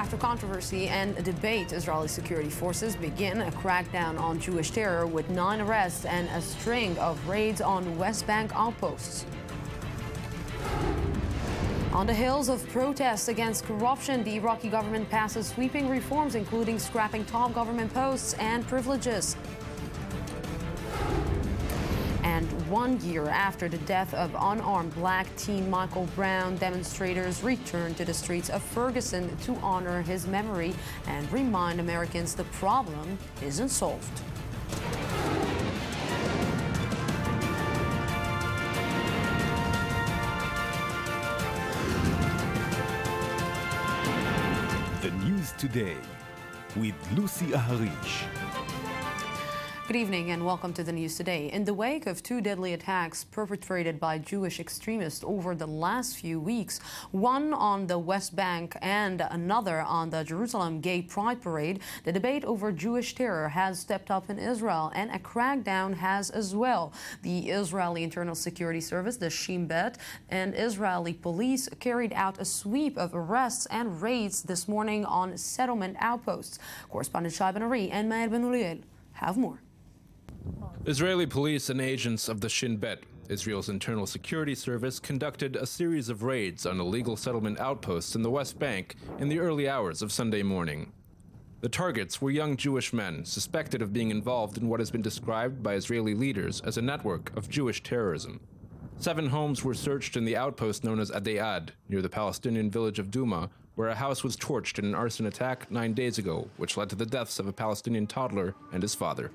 After controversy and debate, Israeli security forces begin a crackdown on Jewish terror with 9 arrests and a string of raids on West Bank outposts. On the heels of protests against corruption, the Iraqi government passes sweeping reforms, including scrapping top government posts and privileges. And 1 year after the death of unarmed black teen Michael Brown, demonstrators returned to the streets of Ferguson to honor his memory and remind Americans the problem isn't solved. The News Today with Lucy Aharish. Good evening and welcome to the News Today. In the wake of 2 deadly attacks perpetrated by Jewish extremists over the last few weeks, one on the West Bank and another on the Jerusalem Gay Pride Parade, the debate over Jewish terror has stepped up in Israel, and a crackdown has as well. The Israeli Internal Security Service, the Shin Bet, and Israeli police carried out a sweep of arrests and raids this morning on settlement outposts. Correspondent Shai Ben Ari and Maher Ben Uriel have more. Israeli police and agents of the Shin Bet, Israel's internal security service, conducted a series of raids on illegal settlement outposts in the West Bank in the early hours of Sunday morning. The targets were young Jewish men suspected of being involved in what has been described by Israeli leaders as a network of Jewish terrorism. 7 homes were searched in the outpost known as Adayad, near the Palestinian village of Duma, where a house was torched in an arson attack 9 days ago, which led to the deaths of a Palestinian toddler and his father.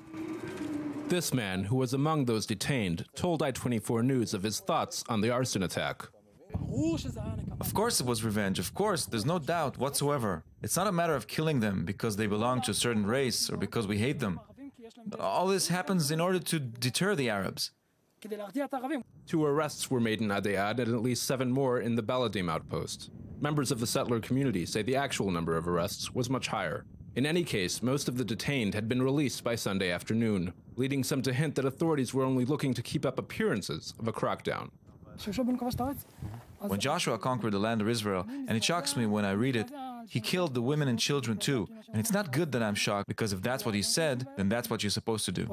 This man, who was among those detained, told I-24 News of his thoughts on the arson attack. Of course it was revenge, of course, there's no doubt whatsoever. It's not a matter of killing them because they belong to a certain race or because we hate them. But all this happens in order to deter the Arabs. 2 arrests were made in Adayad and at least 7 more in the Baladim outpost. Members of the settler community say the actual number of arrests was much higher. In any case, most of the detained had been released by Sunday afternoon, leading some to hint that authorities were only looking to keep up appearances of a crackdown. When Joshua conquered the land of Israel, and it shocks me when I read it, he killed the women and children too. And it's not good that I'm shocked, because if that's what he said, then that's what you're supposed to do.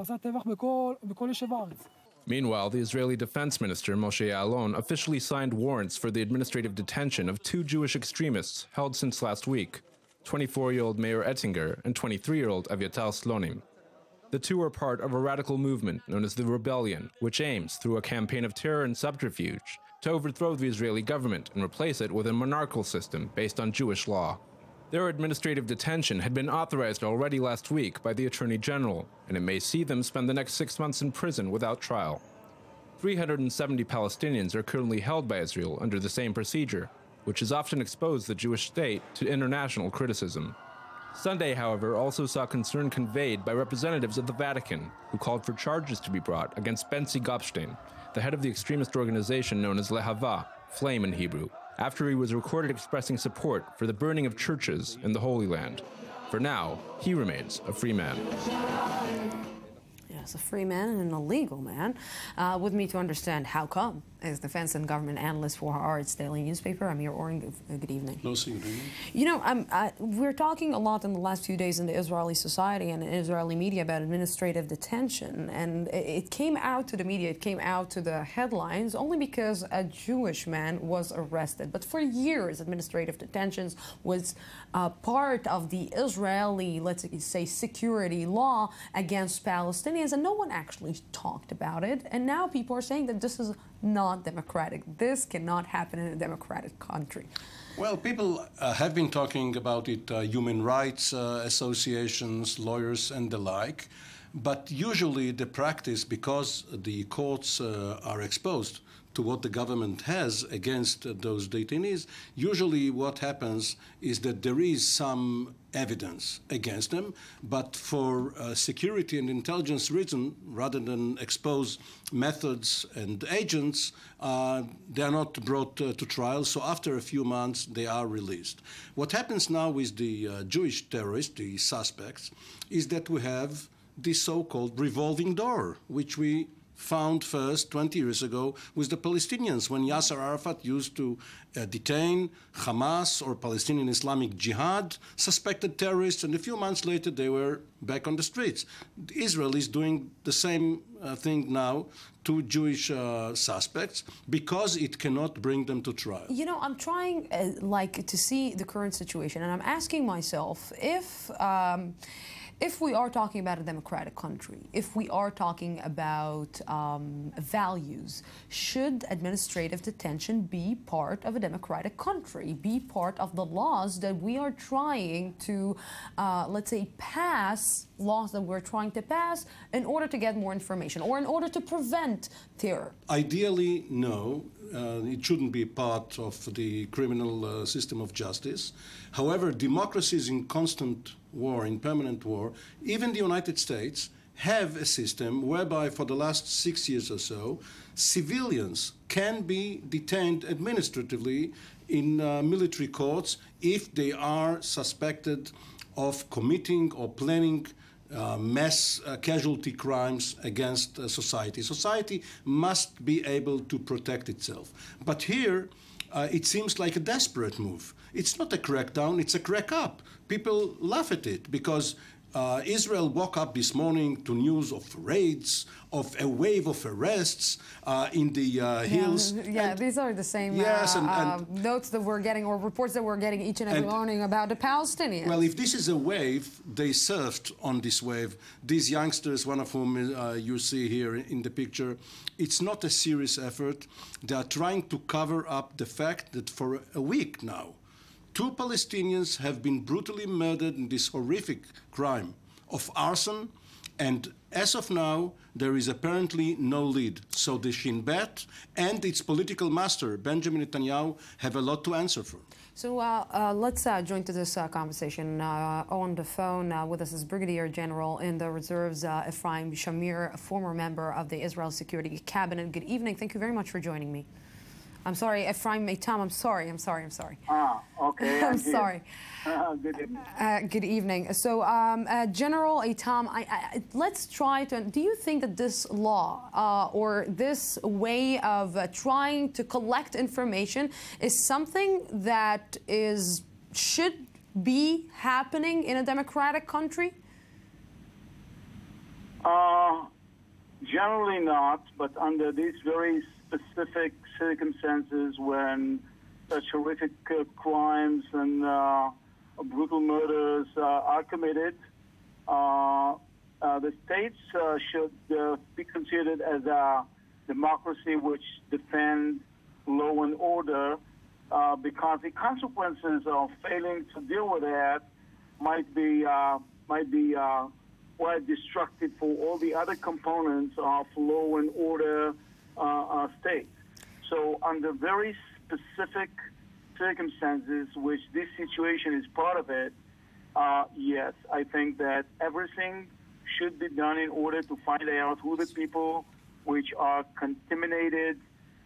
Meanwhile, the Israeli Defense Minister Moshe Ya'alon officially signed warrants for the administrative detention of 2 Jewish extremists held since last week, 24-year-old Meir Ettinger and 23-year-old Aviatar Slonim. The 2 are part of a radical movement known as the Rebellion, which aims, through a campaign of terror and subterfuge, to overthrow the Israeli government and replace it with a monarchical system based on Jewish law. Their administrative detention had been authorized already last week by the Attorney General, and it may see them spend the next 6 months in prison without trial. 370 Palestinians are currently held by Israel under the same procedure, which has often exposed the Jewish state to international criticism. Sunday, however, also saw concern conveyed by representatives of the Vatican, who called for charges to be brought against Bentzi Gopstein, the head of the extremist organization known as Lehava, Flame in Hebrew, after he was recorded expressing support for the burning of churches in the Holy Land. For now, he remains a free man. Yes, a free man and an illegal man. With me to understand how come is defense and government analyst for Haaretz daily newspaper, Amir Oren. Good evening. Lucy, good evening. You know, we're talking a lot in the last few days in the Israeli society and in Israeli media about administrative detention, and it came out to the media, it came out to the headlines only because a Jewish man was arrested. But for years, administrative detentions was part of the Israeli, let's say, security law against Palestinians, and no one actually talked about it. And now people are saying that this is not democratic. This cannot happen in a democratic country. Well, people have been talking about it, human rights associations, lawyers, and the like. But usually the practice, because the courts are exposed to what the government has against those detainees, usually what happens is that there is some evidence against them, but for security and intelligence reason, rather than expose methods and agents, they are not brought to trial, so after a few months they are released. What happens now with the Jewish terrorists, the suspects, is that we have the so-called revolving door, which we found first 20 years ago with the Palestinians, when Yasser Arafat used to detain Hamas or Palestinian Islamic Jihad, suspected terrorists, and a few months later they were back on the streets. Israel is doing the same thing now to Jewish suspects because it cannot bring them to trial. You know, I'm trying to see the current situation, and I'm asking myself if we are talking about a democratic country, if we are talking about values, should administrative detention be part of a democratic country, be part of the laws that we are trying to, let's say, pass, laws that we're trying to pass in order to get more information or in order to prevent terror? Ideally, no. It shouldn't be part of the criminal system of justice. However, democracy is in constant war, in permanent war. Even the United States have a system whereby for the last 6 years or so, civilians can be detained administratively in military courts if they are suspected of committing or planning mass casualty crimes against society. Society must be able to protect itself. But here, it seems like a desperate move. It's not a crackdown, it's a crack up. People laugh at it because Israel woke up this morning to news of raids, of a wave of arrests in the hills. Yeah, these are the same notes that we're getting, or reports that we're getting each and every morning about the Palestinians. Well, if this is a wave, they surfed on this wave. These youngsters, one of whom you see here in the picture, it's not a serious effort. They are trying to cover up the fact that for a week now, 2 Palestinians have been brutally murdered in this horrific crime of arson, and as of now, there is apparently no lead. So the Shin Bet and its political master, Benjamin Netanyahu, have a lot to answer for. So let's join to this conversation. On the phone with us is Brigadier General in the Reserves, Ephraim Shamir, a former member of the Israel Security Cabinet. Good evening. Thank you very much for joining me. I'm sorry, Ephraim Eitam, I'm sorry. Okay. I'm sorry. Good evening. Good evening. So, General Eitam, let's try to, do you think that this law or this way of trying to collect information is something that should be happening in a democratic country? Generally not, but under these very specific circumstances when such horrific crimes and brutal murders are committed, the states should be considered as a democracy which defends law and order, because the consequences of failing to deal with that might be quite destructive for all the other components of law and order state. So under very specific circumstances, which this situation is part of it, yes, I think that everything should be done in order to find out who the people which are contaminated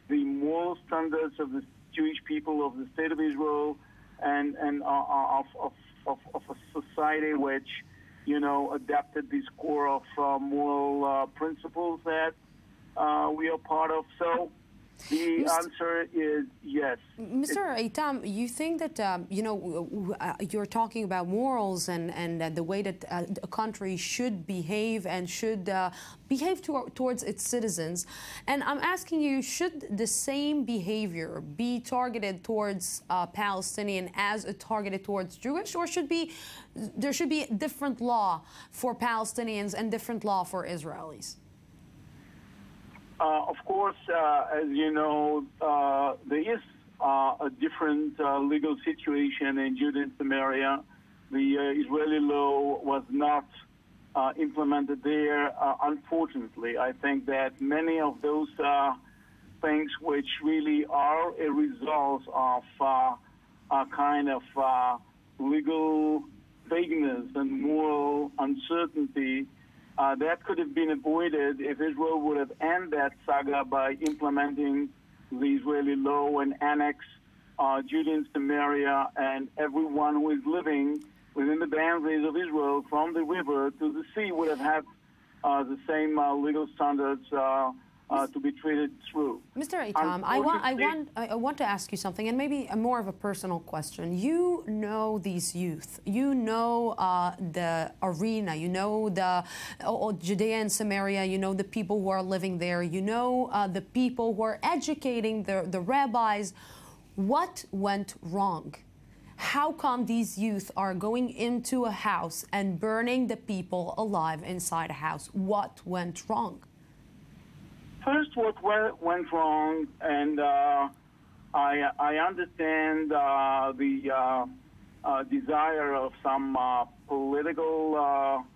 the moral standards of the Jewish people of the State of Israel and of a society which, you know, adapted this core of moral principles that we are part of. So the answer is yes. Mr. Eitam, you think that, you know, you're talking about morals and the way that a country should behave and should behave towards its citizens. And I'm asking you, should the same behavior be targeted towards Palestinian as targeted towards Jewish, or there should be a different law for Palestinians and different law for Israelis? Of course, as you know, there is a different legal situation in Judea and Samaria. The Israeli law was not implemented there, unfortunately. I think that many of those things which really are a result of a kind of legal vagueness and moral uncertainty that could have been avoided if Israel would have ended that saga by implementing the Israeli law and annex Judea and Samaria, and everyone who is living within the boundaries of Israel from the river to the sea would have had the same legal standards to be treated through. Mr. Eitam, I want to ask you something, and maybe more of a personal question. You know these youth. You know the arena. You know the Judea and Samaria. You know the people who are living there. You know the people who are educating the rabbis. What went wrong? How come these youth are going into a house and burning the people alive inside a house? What went wrong? First, what went wrong, and I understand the desire of some political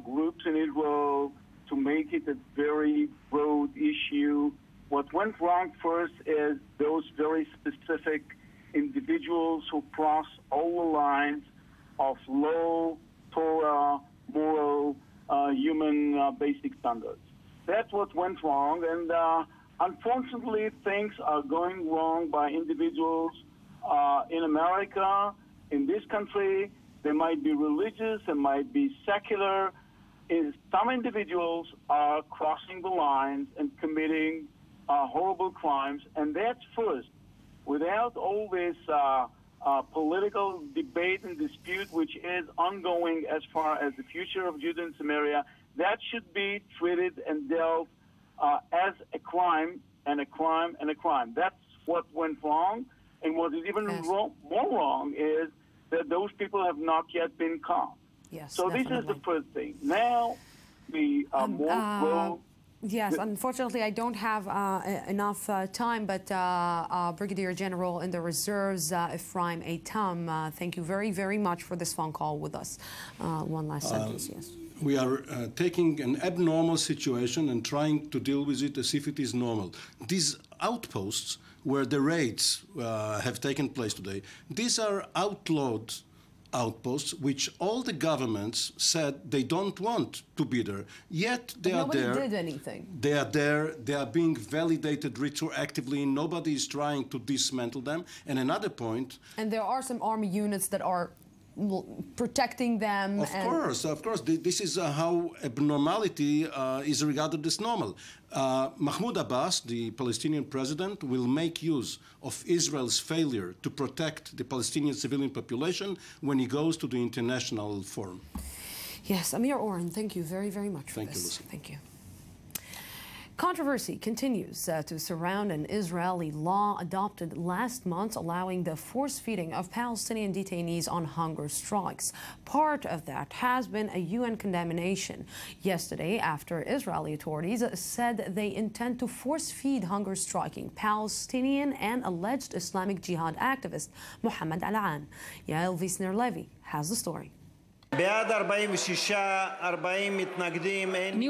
groups in Israel to make it a very broad issue. What went wrong first is those very specific individuals who cross all the lines of low Torah, moral, human basic standards. That's what went wrong, and unfortunately, things are going wrong by individuals in America, in this country. They might be religious, they might be secular. Some individuals are crossing the lines and committing horrible crimes, and that's first. Without all this political debate and dispute, which is ongoing as far as the future of Judea and Samaria, that should be treated and dealt as a crime and a crime and a crime. That's what went wrong. And what is even more wrong is that those people have not yet been caught. Yes, so definitely. This is the first thing. Now, the more Yes, unfortunately, I don't have enough time, but Brigadier General in the Reserves, Ephraim Eitam, thank you very, very much for this phone call with us. One last sentence, yes. We are taking an abnormal situation and trying to deal with it as if it is normal. These outposts where the raids have taken place today, these are outlawed outposts which all the governments said they don't want to be there. Yet they are there. Nobody did anything. They are there. They are being validated retroactively. Nobody is trying to dismantle them. And another point. And there are some army units that are protecting them. Of course. This is how abnormality is regarded as normal. Mahmoud Abbas, the Palestinian president, will make use of Israel's failure to protect the Palestinian civilian population when he goes to the international forum. Yes, Amir Oren, thank you very, very much for this. Thank you, Lucy. Thank you. Controversy continues to surround an Israeli law adopted last month allowing the force-feeding of Palestinian detainees on hunger strikes. Part of that has been a UN condemnation yesterday after Israeli authorities said they intend to force-feed hunger-striking Palestinian and alleged Islamic Jihad activist Mohammed Al-An. Yael Wiesner-Levy has the story. New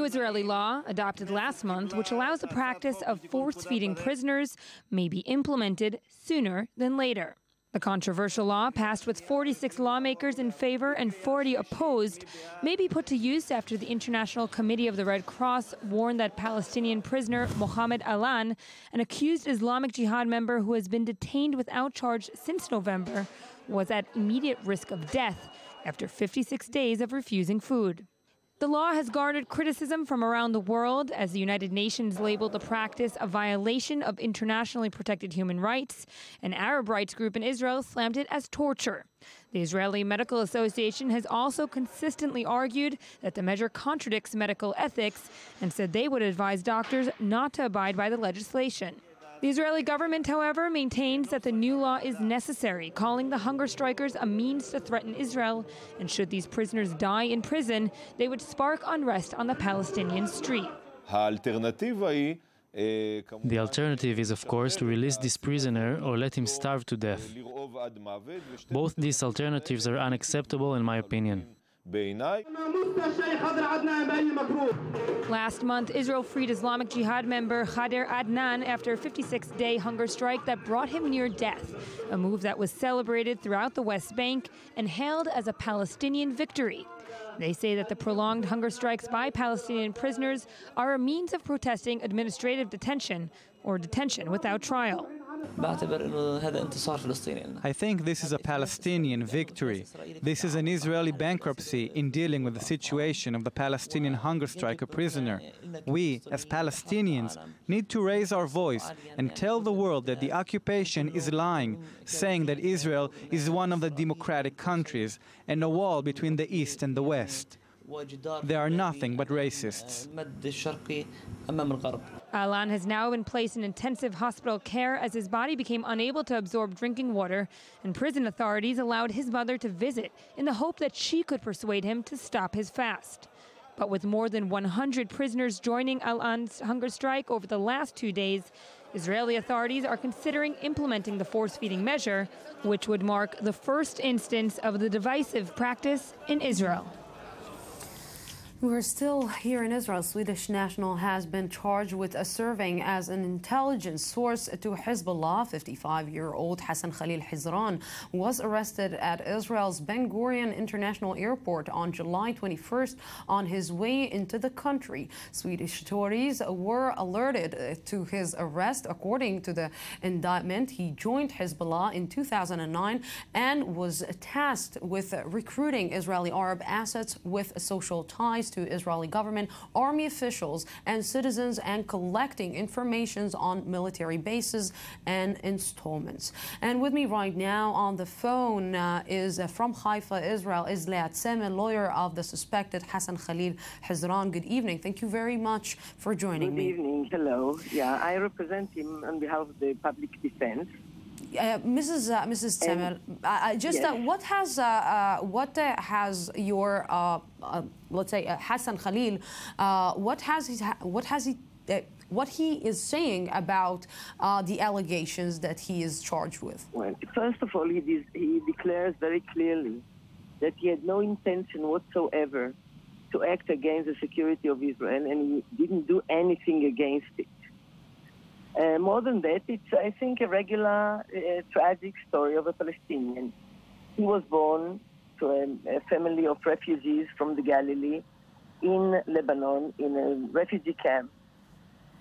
Israeli law adopted last month, which allows the practice of force-feeding prisoners, may be implemented sooner than later. The controversial law, passed with 46 lawmakers in favor and 40 opposed, may be put to use after the International Committee of the Red Cross warned that Palestinian prisoner Mohammed Al-An, an accused Islamic Jihad member who has been detained without charge since November, was at immediate risk of death after 56 days of refusing food. The law has garnered criticism from around the world as the United Nations labeled the practice a violation of internationally protected human rights. An Arab rights group in Israel slammed it as torture. The Israeli Medical Association has also consistently argued that the measure contradicts medical ethics and said they would advise doctors not to abide by the legislation. The Israeli government, however, maintains that the new law is necessary, calling the hunger strikers a means to threaten Israel. And should these prisoners die in prison, they would spark unrest on the Palestinian street. The alternative is, of course, to release this prisoner or let him starve to death. Both these alternatives are unacceptable, in my opinion. Last month, Israel freed Islamic Jihad member Khader Adnan after a 56-day hunger strike that brought him near death, a move that was celebrated throughout the West Bank and hailed as a Palestinian victory. They say that the prolonged hunger strikes by Palestinian prisoners are a means of protesting administrative detention or detention without trial. I think this is a Palestinian victory. This is an Israeli bankruptcy in dealing with the situation of the Palestinian hunger striker prisoner. We, as Palestinians, need to raise our voice and tell the world that the occupation is lying, saying that Israel is one of the democratic countries and a wall between the East and the West. They are nothing but racists. Alan has now been placed in intensive hospital care as his body became unable to absorb drinking water, and prison authorities allowed his mother to visit in the hope that she could persuade him to stop his fast. But with more than 100 prisoners joining Alan's hunger strike over the last 2 days, Israeli authorities are considering implementing the force-feeding measure, which would mark the first instance of the divisive practice in Israel. We're still here in Israel. Swedish national has been charged with serving as an intelligence source to Hezbollah. 55-year-old Hassan Khalil Hizran was arrested at Israel's Ben Gurion International Airport on July 21st on his way into the country. Swedish authorities were alerted to his arrest. According to the indictment, he joined Hezbollah in 2009 and was tasked with recruiting Israeli Arab assets with social ties to Israeli government, army officials, and citizens, and collecting information on military bases and installments. And with me right now on the phone is from Haifa, Israel, is Leat Semel, lawyer of the suspected Hassan Khalil Hizran. Good evening. Thank you very much for joining me. Good evening. Hello. Yeah, I represent him on behalf of the public defense. Mrs. Semel, just yes. What has your let's say Hassan Khalil what he is saying about the allegations that he is charged with? Well, first of all, he declares very clearly that he had no intention whatsoever to act against the security of Israel, and he didn't do anything against it. More than that, it's, I think, a regular tragic story of a Palestinian. He was born to a family of refugees from the Galilee in Lebanon, in a refugee camp.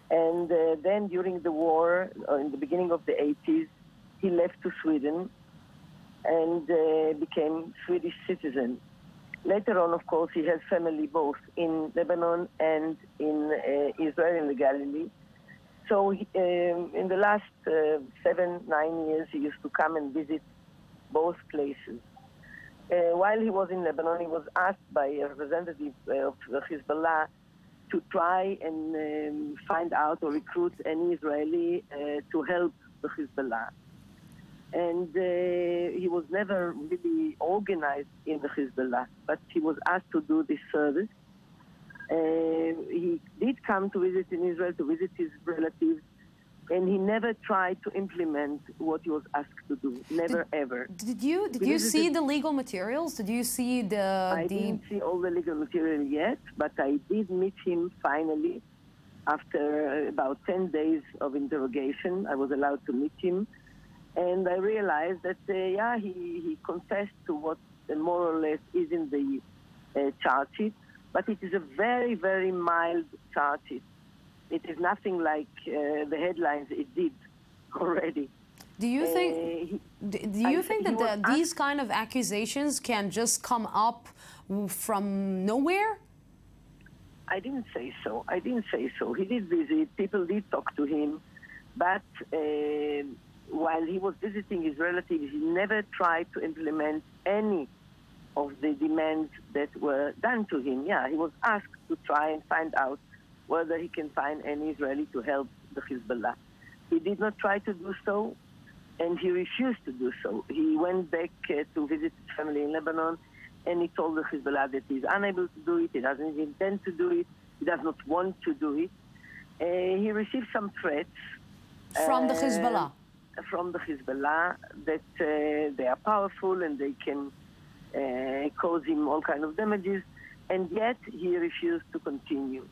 And then during the war, in the beginning of the 80s, he left to Sweden and became Swedish citizen. Later on, of course, he has family both in Lebanon and in Israel, in the Galilee. So in the last 7-9 years, he used to come and visit both places. While he was in Lebanon, he was asked by a representative of Hezbollah to try and find out or recruit any Israeli to help the Hezbollah. And he was never really organized in the Hezbollah, but he was asked to do this service. He did come to visit in Israel, to visit his relatives, and he never tried to implement what he was asked to do. Never, ever. Did you see the legal materials? Did you see I didn't see all the legal material yet, but I did meet him finally. After about 10 days of interrogation, I was allowed to meet him. And I realized that, he confessed to what more or less is in the charge sheet. But it is a very, very mild charge sheet. It is nothing like the headlines it did already. Do you think that these kind of accusations can just come up from nowhere? I didn't say so. He did visit. People did talk to him. But while he was visiting his relatives, he never tried to implement any of the demands that were done to him. Yeah, he was asked to try and find out whether he can find any Israeli to help the Hezbollah. He did not try to do so, and he refused to do so. He went back to visit his family in Lebanon, and he told the Hezbollah that he's unable to do it, he doesn't intend to do it, he does not want to do it. He received some threats. From the Hezbollah? From the Hezbollah, that they are powerful and they can cause him all kinds of damages, and yet he refused to continue.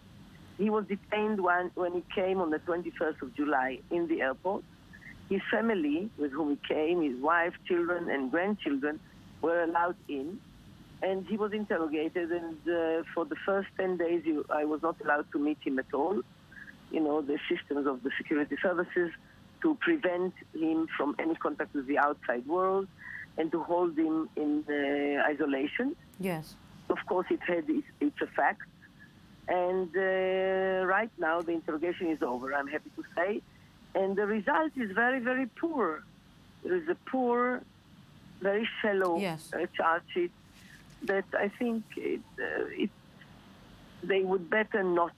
He was detained when he came on the 21st of July in the airport. His family, with whom he came, his wife, children, and grandchildren, were allowed in, and he was interrogated, and for the first 10 days, I was not allowed to meet him at all. You know, the systems of the security services to prevent him from any contact with the outside world and to hold him in isolation. Yes. Of course, it's a fact. And right now, the interrogation is over, I'm happy to say. And the result is very, very poor. There is a poor, very shallow charge sheet that I think they would better not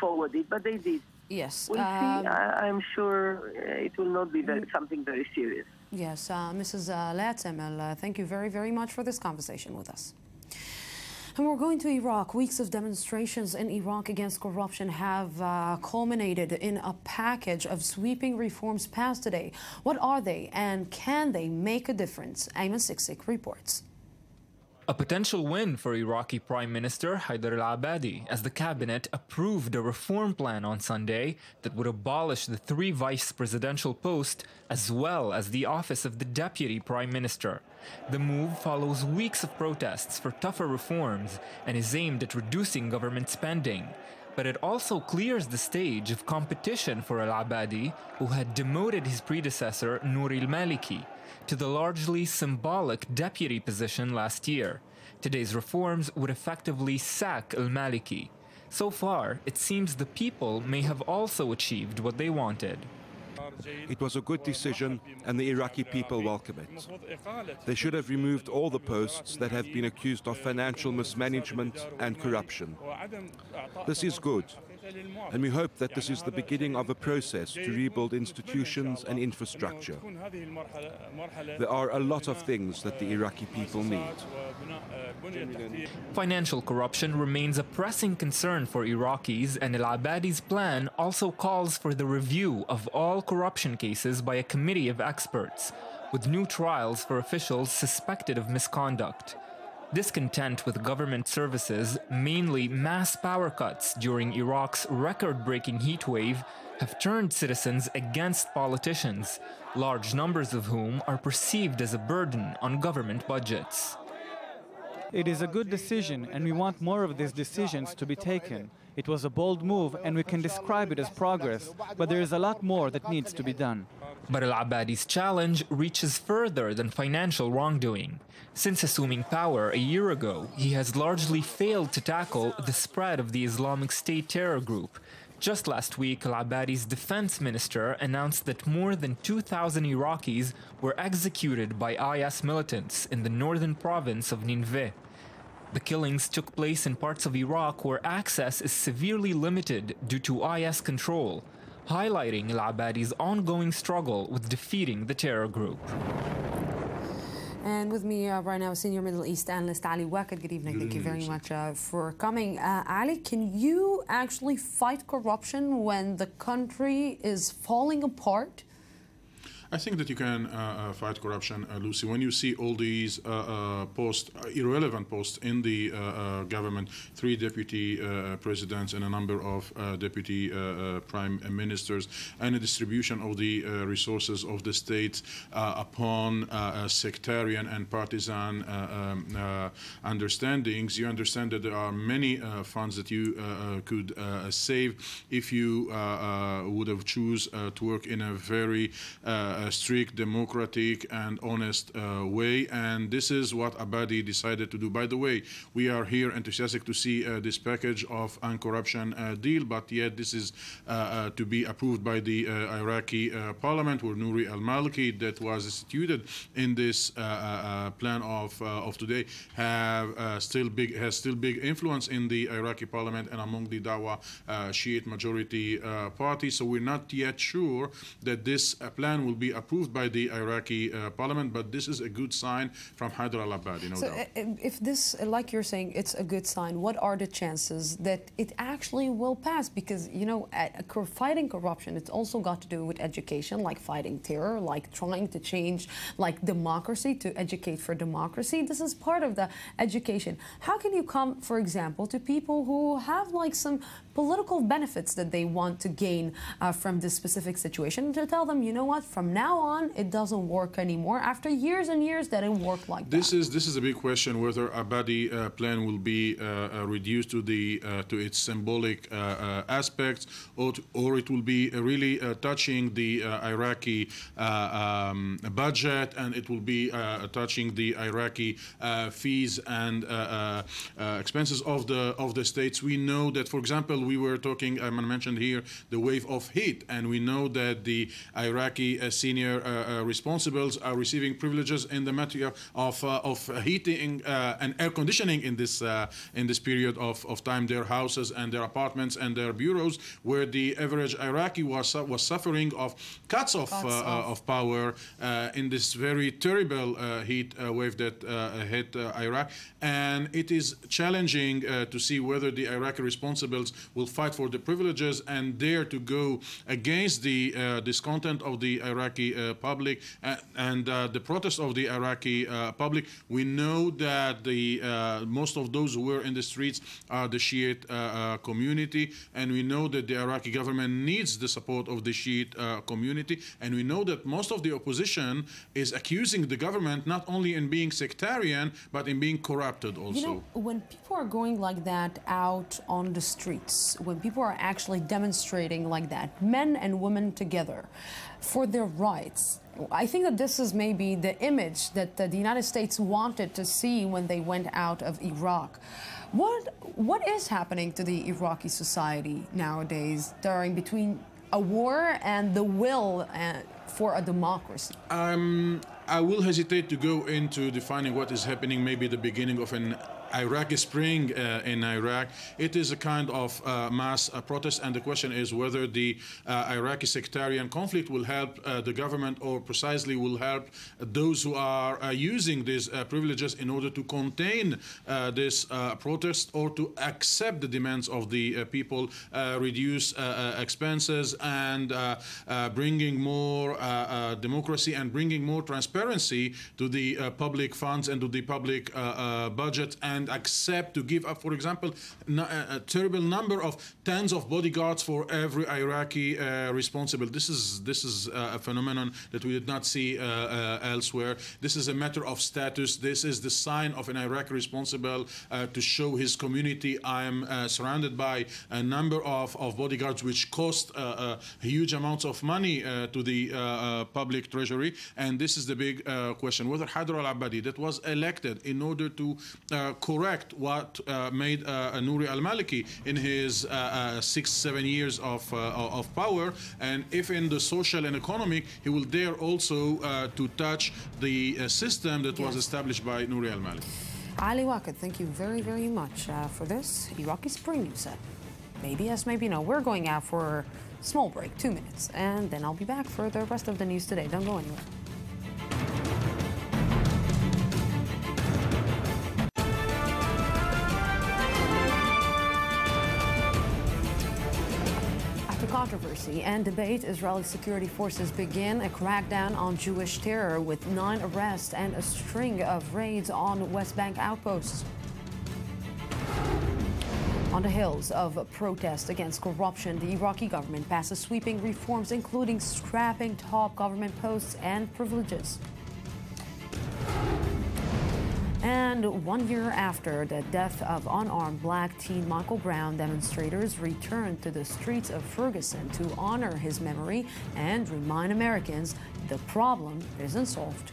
forward it, but they did. Yes. We'll see. I'm sure it will not be something very serious. Yes. Mrs. Latsemel, thank you very, very much for this conversation with us. And we're going to Iraq. Weeks of demonstrations in Iraq against corruption have culminated in a package of sweeping reforms passed today. What are they, and can they make a difference? Ayman Siksik reports. A potential win for Iraqi Prime Minister Haider al-Abadi, as the cabinet approved a reform plan on Sunday that would abolish the 3 vice presidential posts as well as the office of the Deputy Prime Minister. The move follows weeks of protests for tougher reforms and is aimed at reducing government spending. But it also clears the stage of competition for al-Abadi, who had demoted his predecessor Nouri al-Maliki to the largely symbolic deputy position last year. Today's reforms would effectively sack al-Maliki. So far, it seems the people may have also achieved what they wanted. It was a good decision, and the Iraqi people welcome it. They should have removed all the posts that have been accused of financial mismanagement and corruption. This is good, and we hope that this is the beginning of a process to rebuild institutions and infrastructure. There are a lot of things that the Iraqi people need. Financial corruption remains a pressing concern for Iraqis, and al-Abadi's plan also calls for the review of all corruption cases by a committee of experts, with new trials for officials suspected of misconduct. Discontent with government services, mainly mass power cuts during Iraq's record-breaking heatwave, have turned citizens against politicians, large numbers of whom are perceived as a burden on government budgets. It is a good decision, and we want more of these decisions to be taken. It was a bold move, and we can describe it as progress, but there is a lot more that needs to be done. But al-Abadi's challenge reaches further than financial wrongdoing. Since assuming power a year ago, he has largely failed to tackle the spread of the Islamic State terror group. Just last week, al-Abadi's defense minister announced that more than 2,000 Iraqis were executed by IS militants in the northern province of Nineveh. The killings took place in parts of Iraq where access is severely limited due to IS control, highlighting al-Abadi's ongoing struggle with defeating the terror group. And with me right now, Senior Middle East Analyst Ali Waqid. Good evening. Thank you very much for coming. Ali, can you actually fight corruption when the country is falling apart? I think that you can fight corruption, Lucy. When you see all these irrelevant posts in the government, 3 deputy presidents and a number of deputy prime ministers, and a distribution of the resources of the state upon sectarian and partisan understandings, you understand that there are many funds that you could save if you would have choose to work in a very strict, democratic, and honest way. And this is what Abadi decided to do. By the way, we are here enthusiastic to see this package of anti-corruption deal, but yet this is to be approved by the Iraqi parliament, where Nouri al-Maliki, that was instituted in this plan of today, has still big influence in the Iraqi parliament and among the Dawa Shiite majority party. So we're not yet sure that this plan will be approved by the Iraqi parliament, but this is a good sign from Haider al-Abadi, no doubt. If this, like you're saying, it's a good sign, what are the chances that it actually will pass? Because, you know, fighting corruption, it's also got to do with education, like fighting terror, like trying to change, like democracy, to educate for democracy. This is part of the education. How can you come, for example, to people who have like some political benefits that they want to gain from this specific situation, to tell them, you know what, from now on, it doesn't work anymore, after years and years that it worked like this is a big question, whether Abadi plan will be reduced to its symbolic aspects, or it will be really touching the Iraqi budget, and it will be touching the Iraqi fees and expenses of the states. We know that, for example, we were talking, I mentioned here, the wave of heat, and we know that the Iraqi senior responsibles are receiving privileges in the matter of heating and air conditioning in this period of time, their houses and their apartments and their bureaus, where the average Iraqi was suffering of cuts of power in this very terrible heat wave that hit Iraq. And it is challenging to see whether the Iraqi responsibles will fight for the privileges and dare to go against the discontent of the Iraqi public and the protest of the Iraqi public. We know that most of those who were in the streets are the Shiite community, and we know that the Iraqi government needs the support of the Shiite community, and we know that most of the opposition is accusing the government not only in being sectarian, but in being corrupted also. You know, when people are going like that out on the streets, when people are actually demonstrating like that, men and women together, for their rights, I think that this is maybe the image that the United States wanted to see when they went out of Iraq. What is happening to the Iraqi society nowadays between a war and the will for a democracy? I will hesitate to go into defining what is happening, maybe the beginning of an Iraqi Spring in Iraq. It is a kind of mass protest, and the question is whether the Iraqi sectarian conflict will help the government, or precisely will help those who are using these privileges in order to contain this protest, or to accept the demands of the people, reduce expenses, and bringing more democracy and bringing more transparency to the public funds and to the public budget, and accept to give up, for example, a terrible number of tens of bodyguards for every Iraqi responsible. This is a phenomenon that we did not see elsewhere. This is a matter of status. This is the sign of an Iraqi responsible to show his community, I am surrounded by a number of bodyguards, which cost huge amounts of money to the public treasury. And this is the big question, whether Haider al-Abadi, that was elected in order to correct what made Nouri al-Maliki in his 6-7 years of power, and if in the social and economic he will dare also to touch the system that was established by Nouri al-Maliki. Ali Waqid, thank you very, very much for this. Iraqi Spring, you said. Maybe yes, maybe no. We're going out for a small break, 2 minutes, and then I'll be back for the rest of the news today. Don't go anywhere. Controversy and debate, Israeli security forces begin a crackdown on Jewish terror with 9 arrests and a string of raids on West Bank outposts. On the heels of a protest against corruption, the Iraqi government passes sweeping reforms, including scrapping top government posts and privileges. And 1 year after the death of unarmed black teen Michael Brown, demonstrators returned to the streets of Ferguson to honor his memory and remind Americans the problem isn't solved.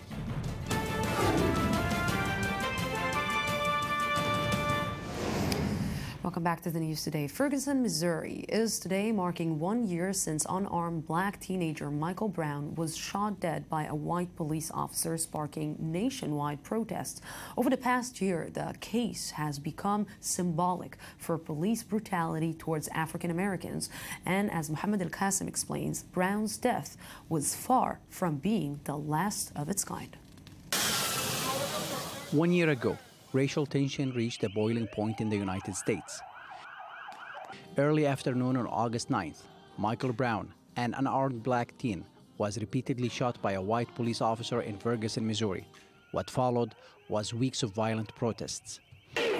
Welcome back to the news today. Ferguson, Missouri is today marking 1 year since unarmed black teenager Michael Brown was shot dead by a white police officer, sparking nationwide protests. Over the past year, the case has become symbolic for police brutality towards African Americans. And as Mohammed Al-Qasim explains, Brown's death was far from being the last of its kind. 1 year ago, racial tension reached a boiling point in the United States. Early afternoon on August 9th, Michael Brown, an unarmed black teen, was repeatedly shot by a white police officer in Ferguson, Missouri. What followed was weeks of violent protests.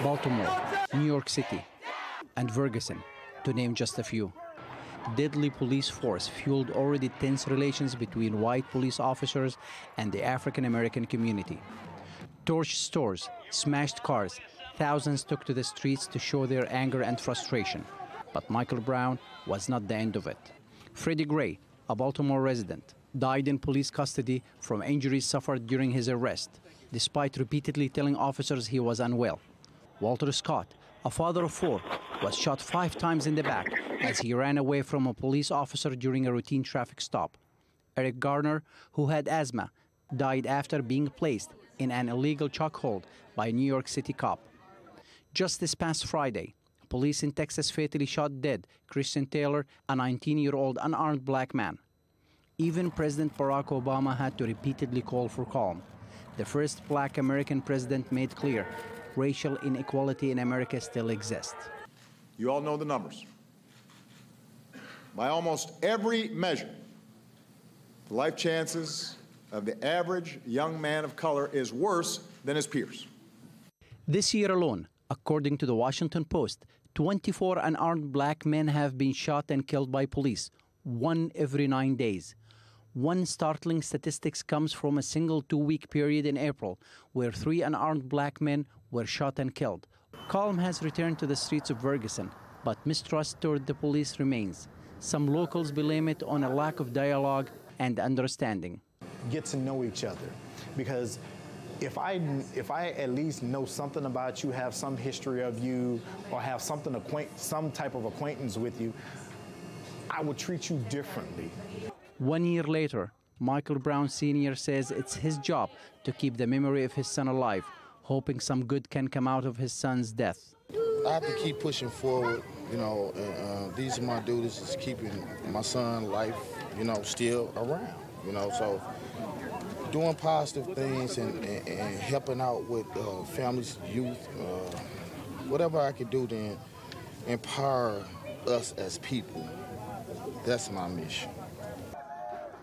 Baltimore, New York City, and Ferguson, to name just a few. deadly police force fueled already tense relations between white police officers and the African-American community. Torched stores, smashed cars, thousands took to the streets to show their anger and frustration. But Michael Brown was not the end of it. Freddie Gray, a Baltimore resident, died in police custody from injuries suffered during his arrest, despite repeatedly telling officers he was unwell. Walter Scott, a father of 4, was shot 5 times in the back as he ran away from a police officer during a routine traffic stop. Eric Garner, who had asthma, died after being placed in an illegal chokehold by a New York City cop. Just this past Friday, police in Texas fatally shot dead Christian Taylor, a 19-year-old unarmed black man. Even President Barack Obama had to repeatedly call for calm. The first black American president made clear racial inequality in America still exists. You all know the numbers. By almost every measure, the life chances of the average young man of color is worse than his peers. This year alone, according to the Washington Post, 24 unarmed black men have been shot and killed by police, 1 every 9 days. One startling statistic comes from a single 2-week period in April, where 3 unarmed black men were shot and killed. Calm has returned to the streets of Ferguson, but mistrust toward the police remains. Some locals blame it on a lack of dialogue and understanding. Get to know each other, because if I at least know something about you, have some history of you, or have some type of acquaintance with you, I would treat you differently. 1 year later, Michael Brown Sr. says it's his job to keep the memory of his son alive, hoping some good can come out of his son's death. I have to keep pushing forward, you know, and these are my duties, is keeping my son's life, you know, still around, you know, so doing positive things and helping out with families, youth, whatever I can do to empower us as people. That's my mission.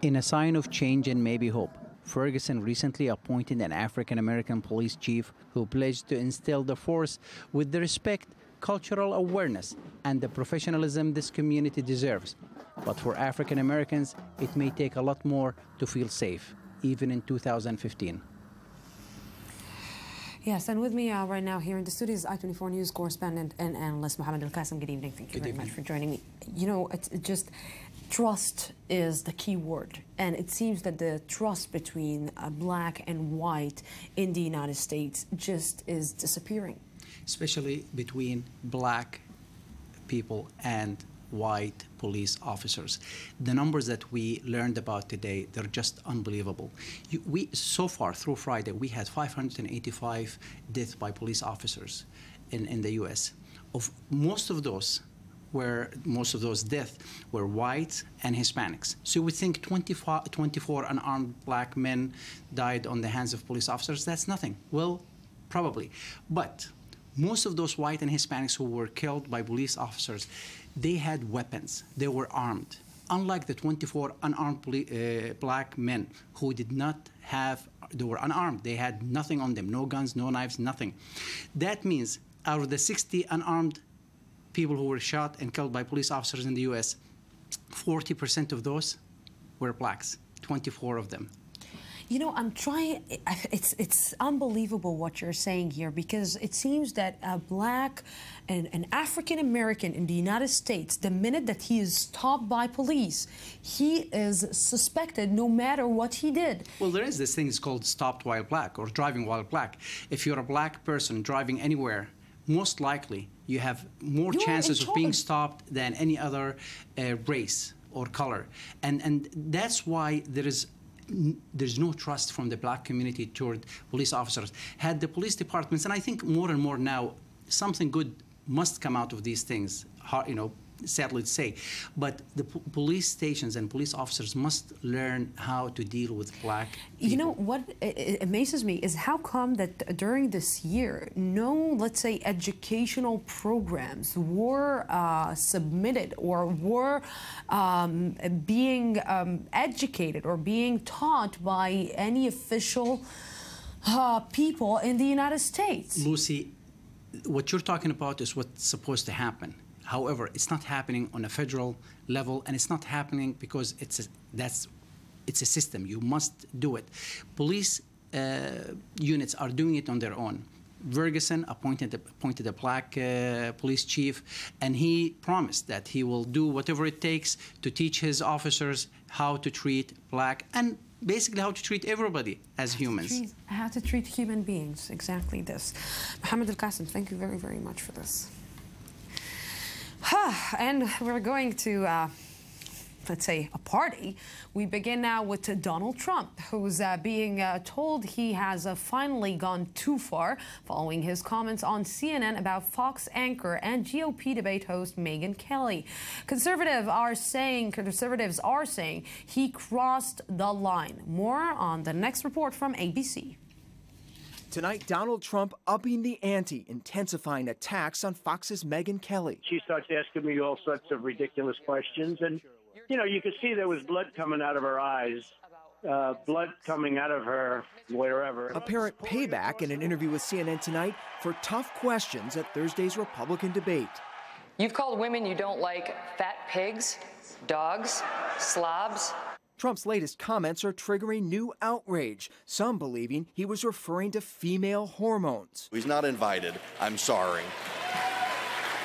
In a sign of change and maybe hope, Ferguson recently appointed an African-American police chief who pledged to instill the force with the respect, cultural awareness, and the professionalism this community deserves. But for African-Americans, it may take a lot more to feel safe, even in 2015. Yes, and with me right now here in the studio is I-24 News correspondent and analyst Mohammed Al-Qasim. Good evening. Thank you very much for joining me. You know, it's just trust is the key word, and it seems that the trust between black and white in the United States just is disappearing. Especially between black people and white police officers. The numbers that we learned about today, they're just unbelievable. So far, through Friday, we had 585 deaths by police officers in the U.S. Most of those deaths were whites and Hispanics. So we think 24 unarmed black men died on the hands of police officers. That's nothing. Well, probably. But most of those white and Hispanics who were killed by police officers, they had weapons. They were armed. Unlike the 24 unarmed black men who did not have, they were unarmed. They had nothing on them, no guns, no knives, nothing. That means out of the 60 unarmed people who were shot and killed by police officers in the U.S., 40% of those were blacks, 24 of them. You know, I'm trying, it's unbelievable what you're saying here, because it seems that a black and an African-American in the United States, the minute that he is stopped by police, he is suspected no matter what he did. Well, there is this thing called stopped while black or driving while black. If you're a black person driving anywhere, most likely you have more chances of being stopped than any other race or color. And that's why there's no trust from the black community toward police officers. Had the police departments, and I think more and more now, something good must come out of these things, you know, sadly to say, but the police stations and police officers must learn how to deal with black people. You know, what amazes me is how come that during this year, no, let's say, educational programs were submitted or were being educated or being taught by any official people in the United States. Lucy, what you're talking about is what's supposed to happen. However, it's not happening on a federal level, and it's not happening because it's a system. You must do it. Police units are doing it on their own. Ferguson appointed a black police chief, and he promised that he will do whatever it takes to teach his officers how to treat black and basically how to treat everybody as humans. How to treat human beings, exactly this. Mohammed Al-Qasim, thank you very, very much for this. And we're going to, let's say, a party. We begin now with Donald Trump, who's being told he has finally gone too far following his comments on CNN about Fox anchor and GOP debate host Megyn Kelly. Conservatives are saying he crossed the line. More on the next report from ABC. Tonight, Donald Trump upping the ante, intensifying attacks on Fox's Megyn Kelly. She starts asking me all sorts of ridiculous questions, and you know, you could see there was blood coming out of her eyes, blood coming out of her wherever. Apparent payback in an interview with CNN tonight for tough questions at Thursday's Republican debate. You've called women you don't like fat pigs, dogs, slobs. Trump's latest comments are triggering new outrage, some believing he was referring to female hormones. He's not invited. I'm sorry.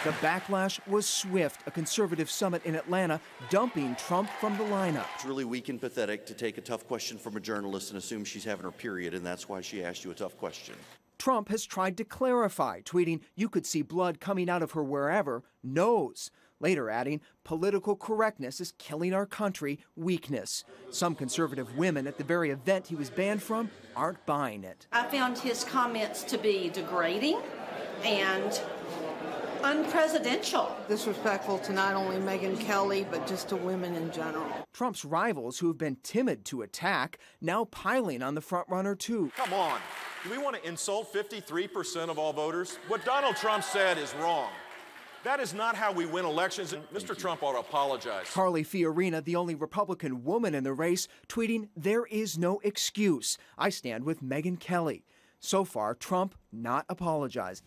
The backlash was swift, a conservative summit in Atlanta dumping Trump from the lineup. It's really weak and pathetic to take a tough question from a journalist and assume she's having her period, and that's why she asked you a tough question. Trump has tried to clarify, tweeting, "You could see blood coming out of her wherever," nose. Later adding, "Political correctness is killing our country, weakness." Some conservative women at the very event he was banned from aren't buying it. I found his comments to be degrading and unpresidential. Disrespectful to not only Megyn Kelly, but just to women in general. Trump's rivals, who have been timid to attack, now piling on the frontrunner too. Come on. Do we want to insult 53% of all voters? What Donald Trump said is wrong. That is not how we win elections, and Mr. Trump ought to apologize. Carly Fiorina, the only Republican woman in the race, tweeting, "There is no excuse. I stand with Megyn Kelly." So far, Trump not apologized.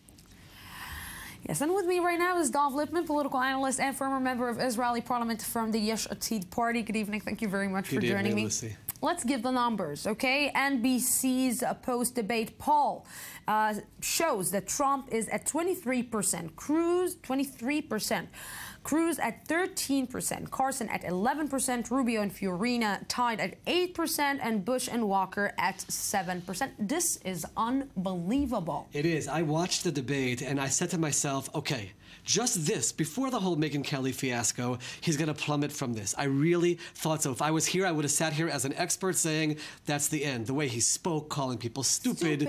Yes, and with me right now is Dov Lipman, political analyst and former member of Israeli parliament from the Yesh Atid party. Good evening. Thank you very much for joining me. Lucy. Let's give the numbers, okay? NBC's post-debate poll shows that Trump is at 23%, Cruz 23%, Cruz at 13%, Carson at 11%, Rubio and Fiorina tied at 8%, and Bush and Walker at 7%. This is unbelievable. It is. I watched the debate and I said to myself, okay, just this, before the whole Megyn Kelly fiasco, he's going to plummet from this. I really thought so. If I was here, I would have sat here as an expert saying that's the end. The way he spoke, calling people stupid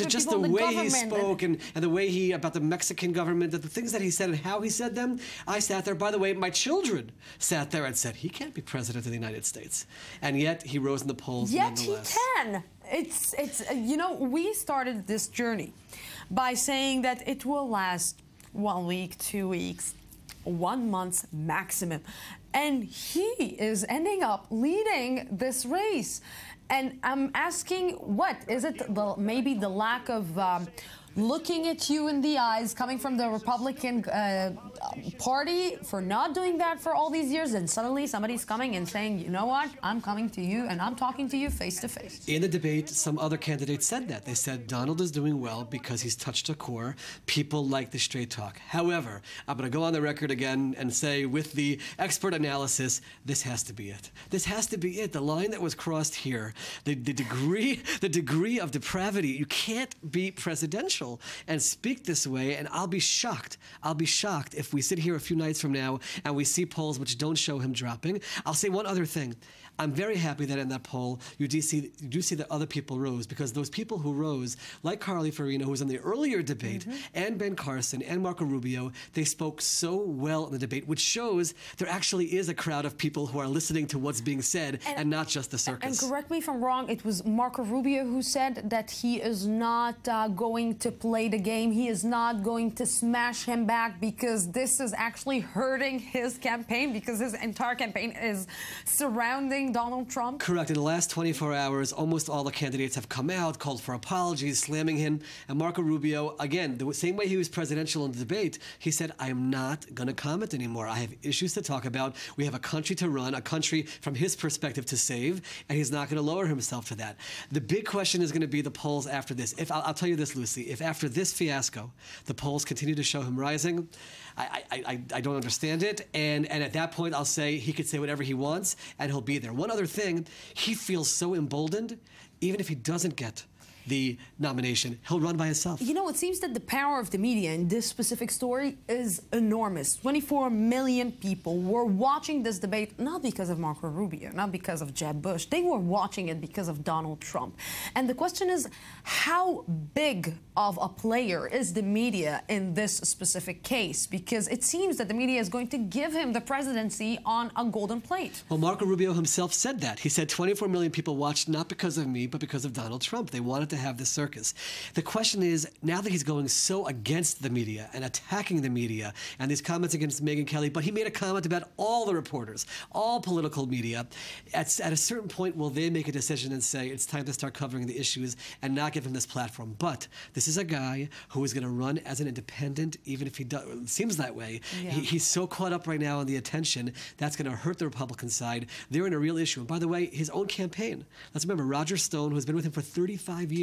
just the way he spoke and the way he, about the Mexican government, the things that he said and how he said them, I sat there. By the way, my children sat there and said, he can't be president of the United States. And yet he rose in the polls nonetheless. Yet he can. It's you know, we started this journey by saying that it will last 1 week, 2 weeks, 1 month maximum. And he is ending up leading this race. And I'm asking, what? Is it maybe the lack of looking at you in the eyes coming from the Republican Party for not doing that for all these years, and suddenly somebody's coming and saying, you know what, I'm coming to you and I'm talking to you face to face. In the debate, some other candidates said that. They said Donald is doing well because he's touched a core. People like the straight talk. However, I'm going to go on the record again and say, with the expert analysis, this has to be it. This has to be it. The line that was crossed here, the degree of depravity. You can't be presidential and speak this way, and I'll be shocked. I'll be shocked if we sit here a few nights from now and we see polls which don't show him dropping. I'll say one other thing. I'm very happy that in that poll you do see that other people rose, because those people who rose, like Carly Fiorina, who was in the earlier debate, and Ben Carson and Marco Rubio, they spoke so well in the debate, which shows there actually is a crowd of people who are listening to what's being said and not just the circus. And correct me if I'm wrong, it was Marco Rubio who said that he is not going to play the game. He is not going to smash him back because this is actually hurting his campaign because his entire campaign is surrounding Donald Trump? Correct. In the last 24 hours, almost all the candidates have come out, called for apologies, slamming him. And Marco Rubio, again, the same way he was presidential in the debate, he said, I am not going to comment anymore. I have issues to talk about. We have a country to run, a country from his perspective to save, and he's not going to lower himself to that. The big question is going to be the polls after this. If I'll tell you this, Lucy, if after this fiasco, the polls continue to show him rising, I don't understand it. And at that point, I'll say he could say whatever he wants, and he'll be there. One other thing, he feels so emboldened, even if he doesn't get the nomination, he'll run by himself. You know, it seems that the power of the media in this specific story is enormous. 24 million people were watching this debate, not because of Marco Rubio, not because of Jeb Bush. They were watching it because of Donald Trump. And the question is, how big of a player is the media in this specific case? Because it seems that the media is going to give him the presidency on a golden plate. Well, Marco Rubio himself said that. He said 24 million people watched not because of me, but because of Donald Trump. They wanted to have this circus. The question is, now that he's going so against the media and attacking the media and these comments against Megyn Kelly, but he made a comment about all the reporters, all political media, at a certain point, will they make a decision and say it's time to start covering the issues and not give him this platform? But this is a guy who is going to run as an independent, even if he seems that way. Yeah. He's so caught up right now in the attention, that's going to hurt the Republican side. They're in a real issue. And by the way, his own campaign. Let's remember, Roger Stone, who has been with him for 35 years,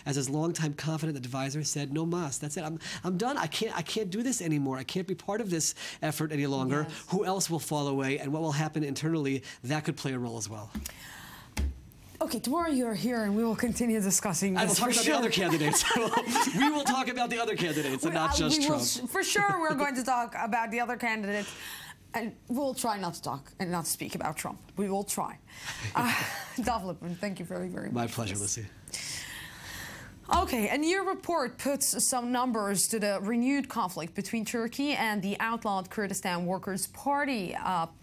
as his longtime confident advisor, said, no mas, that's it, I'm done. I can't do this anymore. I can't be part of this effort any longer. Yes. Who else will fall away, and what will happen internally? That could play a role as well. Okay, tomorrow you're here and we will continue discussing this. I will talk about the other candidates. We will talk about the other candidates and not just Trump. For sure, we're going to talk about the other candidates. And we'll try not to talk and not speak about Trump. We will try. Dov Lipman, thank you very, very much. My pleasure, Lucy. Okay, a new report puts some numbers to the renewed conflict between Turkey and the outlawed Kurdistan Workers' Party,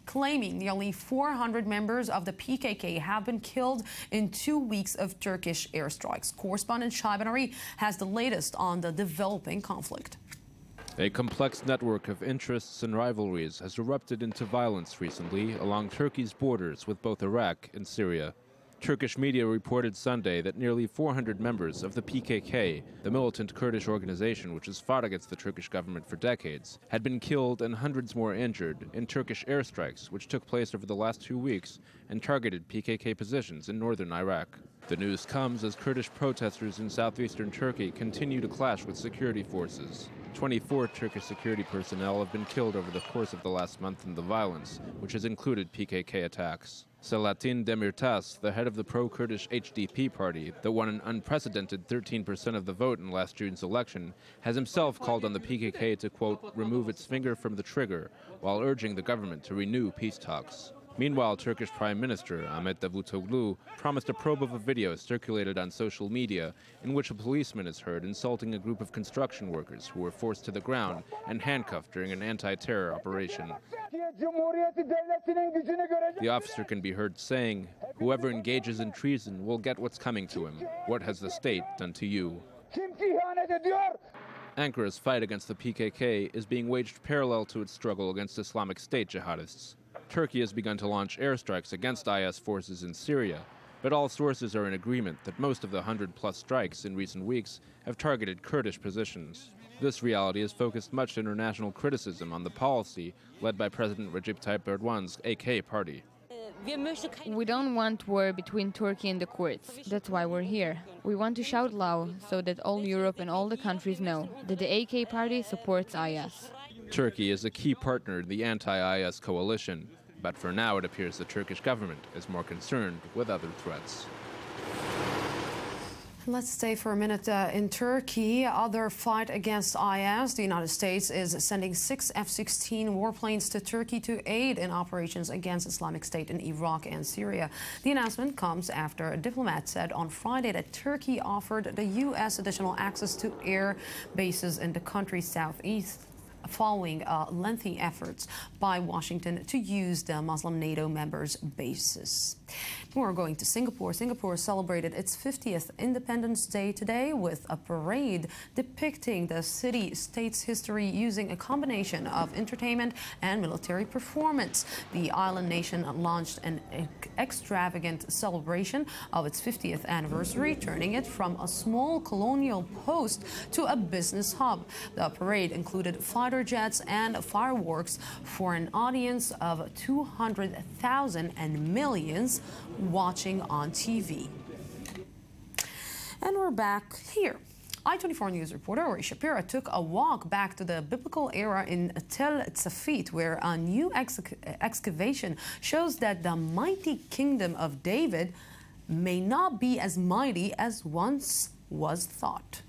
claiming nearly 400 members of the PKK have been killed in 2 weeks of Turkish airstrikes. Correspondent Shaiban Ari has the latest on the developing conflict. A complex network of interests and rivalries has erupted into violence recently along Turkey's borders with both Iraq and Syria. Turkish media reported Sunday that nearly 400 members of the PKK, the militant Kurdish organization which has fought against the Turkish government for decades, had been killed and hundreds more injured in Turkish airstrikes which took place over the last 2 weeks and targeted PKK positions in northern Iraq. The news comes as Kurdish protesters in southeastern Turkey continue to clash with security forces. 24 Turkish security personnel have been killed over the course of the last month in the violence, which has included PKK attacks. Selahattin Demirtas, the head of the pro-Kurdish HDP party that won an unprecedented 13% of the vote in last June's election, has himself called on the PKK to, quote, remove its finger from the trigger, while urging the government to renew peace talks. Meanwhile, Turkish Prime Minister Ahmet Davutoglu promised a probe of a video circulated on social media in which a policeman is heard insulting a group of construction workers who were forced to the ground and handcuffed during an anti-terror operation. The officer can be heard saying, "Whoever engages in treason will get what's coming to him. What has the state done to you?" Ankara's fight against the PKK is being waged parallel to its struggle against Islamic State jihadists. Turkey has begun to launch airstrikes against IS forces in Syria, but all sources are in agreement that most of the 100-plus strikes in recent weeks have targeted Kurdish positions. This reality has focused much international criticism on the policy led by President Recep Tayyip Erdogan's AK party. We don't want war between Turkey and the Kurds. That's why we're here. We want to shout loud so that all Europe and all the countries know that the AK party supports IS. Turkey is a key partner in the anti-IS coalition, but for now it appears the Turkish government is more concerned with other threats. Let's stay for a minute in Turkey. Other fight against IS. The United States is sending 6 F-16 warplanes to Turkey to aid in operations against Islamic State in Iraq and Syria. The announcement comes after a diplomat said on Friday that Turkey offered the U.S. additional access to air bases in the country's southeast following lengthy efforts by Washington to use the Muslim NATO members' bases. We're going to Singapore. Singapore celebrated its 50th Independence Day today with a parade depicting the city-state's history using a combination of entertainment and military performance. The island nation launched an extravagant celebration of its 50th anniversary, turning it from a small colonial post to a business hub. The parade included fighter jets and fireworks for an audience of 200,000 and millions watching on TV. And we're back here. I-24 News reporter Ori Shapira took a walk back to the biblical era in Tel Tzafit, where a new excavation shows that the mighty kingdom of David may not be as mighty as once was thought.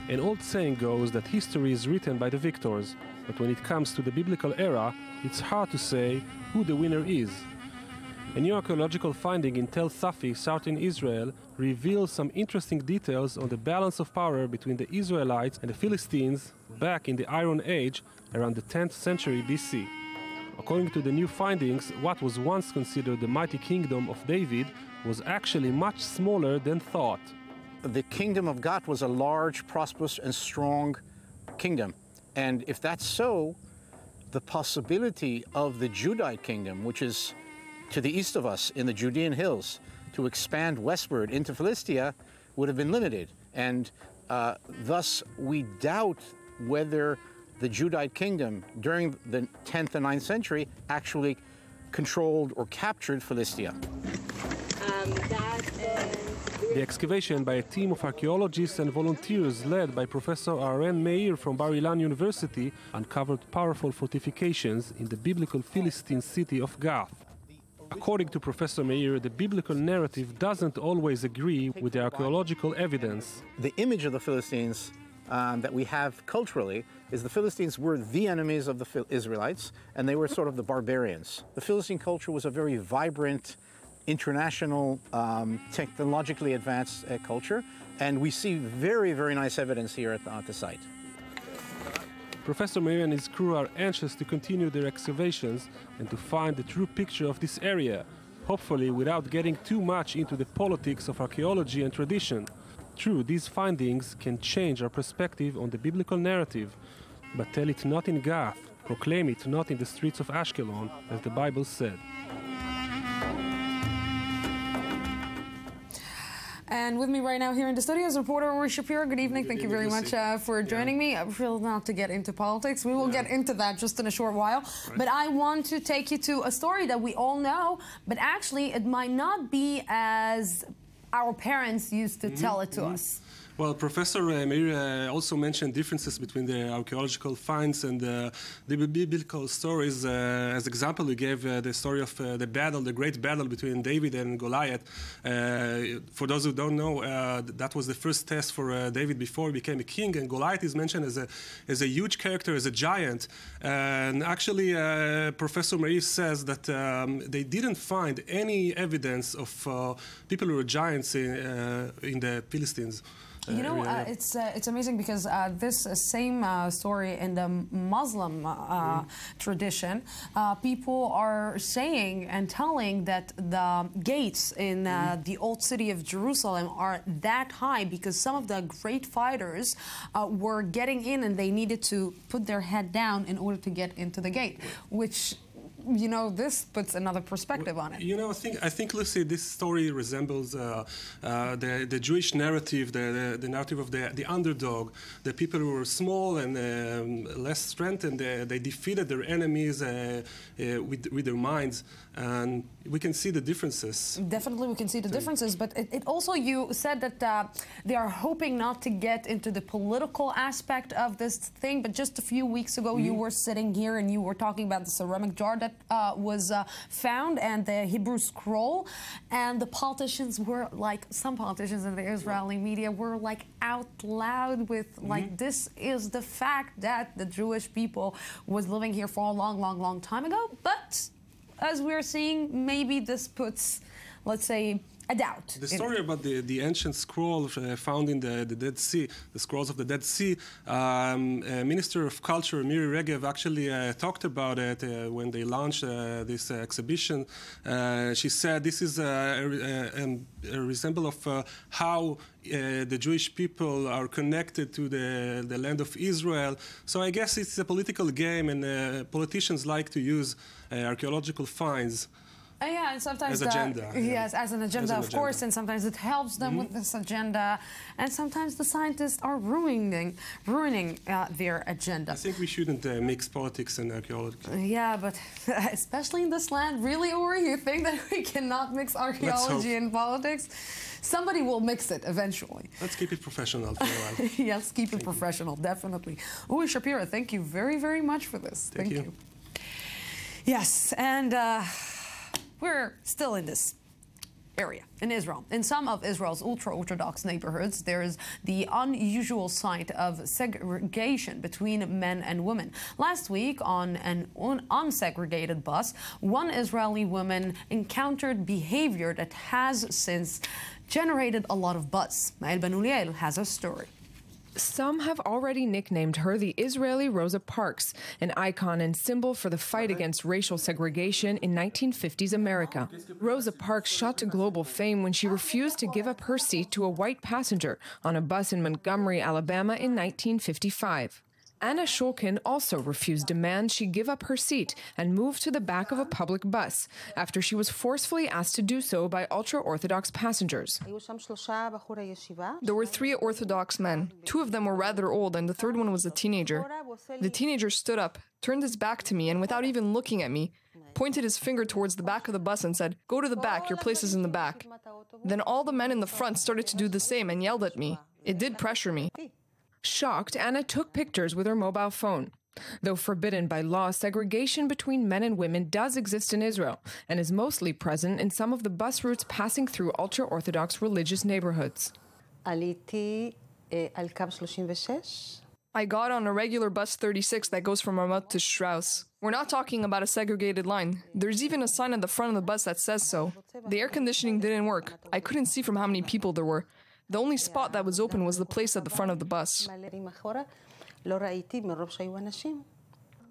An old saying goes that history is written by the victors, but when it comes to the biblical era, it's hard to say who the winner is. A new archaeological finding in Tel Tzafit, southern Israel, reveals some interesting details on the balance of power between the Israelites and the Philistines back in the Iron Age around the 10th century BC. According to the new findings, what was once considered the mighty kingdom of David was actually much smaller than thought. The kingdom of God was a large, prosperous, and strong kingdom. And if that's so, the possibility of the Judite kingdom, which is to the east of us in the Judean hills, to expand westward into Philistia would have been limited. And thus we doubt whether the Judite kingdom during the 10th and 9th century actually controlled or captured Philistia. The excavation by a team of archaeologists and volunteers led by Professor Aren Meir from Bar Ilan University uncovered powerful fortifications in the biblical Philistine city of Gath. According to Professor Meir, the biblical narrative doesn't always agree with the archaeological evidence. The image of the Philistines that we have culturally is the Philistines were the enemies of the Israelites, and they were sort of the barbarians. The Philistine culture was a very vibrant, international, technologically advanced culture, and we see very, very nice evidence here at the site. Professor Meir and his crew are anxious to continue their excavations and to find the true picture of this area, hopefully without getting too much into the politics of archaeology and tradition. True, these findings can change our perspective on the biblical narrative, but tell it not in Gath, proclaim it not in the streets of Ashkelon, as the Bible said. And with me right now here in the studio is reporter Ori Shapira. Good evening. Thank you very much for joining me. I feel not to get into politics. We will get into that just in a short while. Right. But I want to take you to a story that we all know, but actually it might not be as our parents used to tell it to us. Well, Professor Meir also mentioned differences between the archaeological finds and the biblical stories. As example, we gave the story of the great battle between David and Goliath. For those who don't know, that was the first test for David before he became a king, and Goliath is mentioned as a huge character, as a giant. And actually, Professor Meir says that they didn't find any evidence of people who were giants in the Philistines. You know, it's amazing because this same story in the Muslim tradition, people are saying and telling that the gates in the old city of Jerusalem are that high because some of the great fighters were getting in and they needed to put their head down in order to get into the gate, which, you know, this puts another perspective on it. You know, I think, Lucy, this story resembles the Jewish narrative, the narrative of the underdog, the people who were small and less strength, and they defeated their enemies with their minds. And we can see the differences. Definitely, we can see the differences. But it also, you said that they are hoping not to get into the political aspect of this thing. But just a few weeks ago, you were sitting here and you were talking about the ceramic jar that was found and the Hebrew scroll. And the politicians were like, some politicians in the Israeli media were like out loud with like, this is the fact that the Jewish people was living here for a long, long, long time ago. But as we're seeing, maybe this puts, let's say, a doubt. The story about the ancient scroll found in the Dead Sea, the scrolls of the Dead Sea, Minister of Culture Miri Regev actually talked about it when they launched this exhibition. She said this is a resemble of how the Jewish people are connected to the land of Israel. So I guess it's a political game, and politicians like to use archaeological finds. Yeah, and sometimes as agenda. Yes, as an agenda, of agenda. course, and sometimes it helps them with this agenda, and sometimes the scientists are ruining their agenda. I think we shouldn't mix politics and archaeology. Yeah, but especially in this land, really, Uri, you think that we cannot mix archaeology and politics? Somebody will mix it eventually. Let's keep it professional for a while. Yes, keep it professional, definitely. Uri Shapira, thank you very, very much for this. Thank you. Yes, and we're still in this area, in Israel. In some of Israel's ultra-Orthodox neighborhoods, there is the unusual sight of segregation between men and women. Last week, on an unsegregated bus, one Israeli woman encountered behavior that has since generated a lot of buzz. Mael Ben-Uliel has a story. Some have already nicknamed her the Israeli Rosa Parks, an icon and symbol for the fight against racial segregation in 1950s America. Rosa Parks shot to global fame when she refused to give up her seat to a white passenger on a bus in Montgomery, Alabama in 1955. Anna Shulkin also refused demands she give up her seat and move to the back of a public bus after she was forcefully asked to do so by ultra-Orthodox passengers. There were 3 Orthodox men. 2 of them were rather old and the third one was a teenager. The teenager stood up, turned his back to me, and without even looking at me, pointed his finger towards the back of the bus and said, "Go to the back, your place is in the back." Then all the men in the front started to do the same and yelled at me. It did pressure me. Shocked, Anna took pictures with her mobile phone. Though forbidden by law, segregation between men and women does exist in Israel and is mostly present in some of the bus routes passing through ultra-Orthodox religious neighborhoods. I got on a regular bus 36 that goes from Ramat to Strauss. We're not talking about a segregated line. There's even a sign at the front of the bus that says so. The air conditioning didn't work. I couldn't see from how many people there were. The only spot that was open was the place at the front of the bus.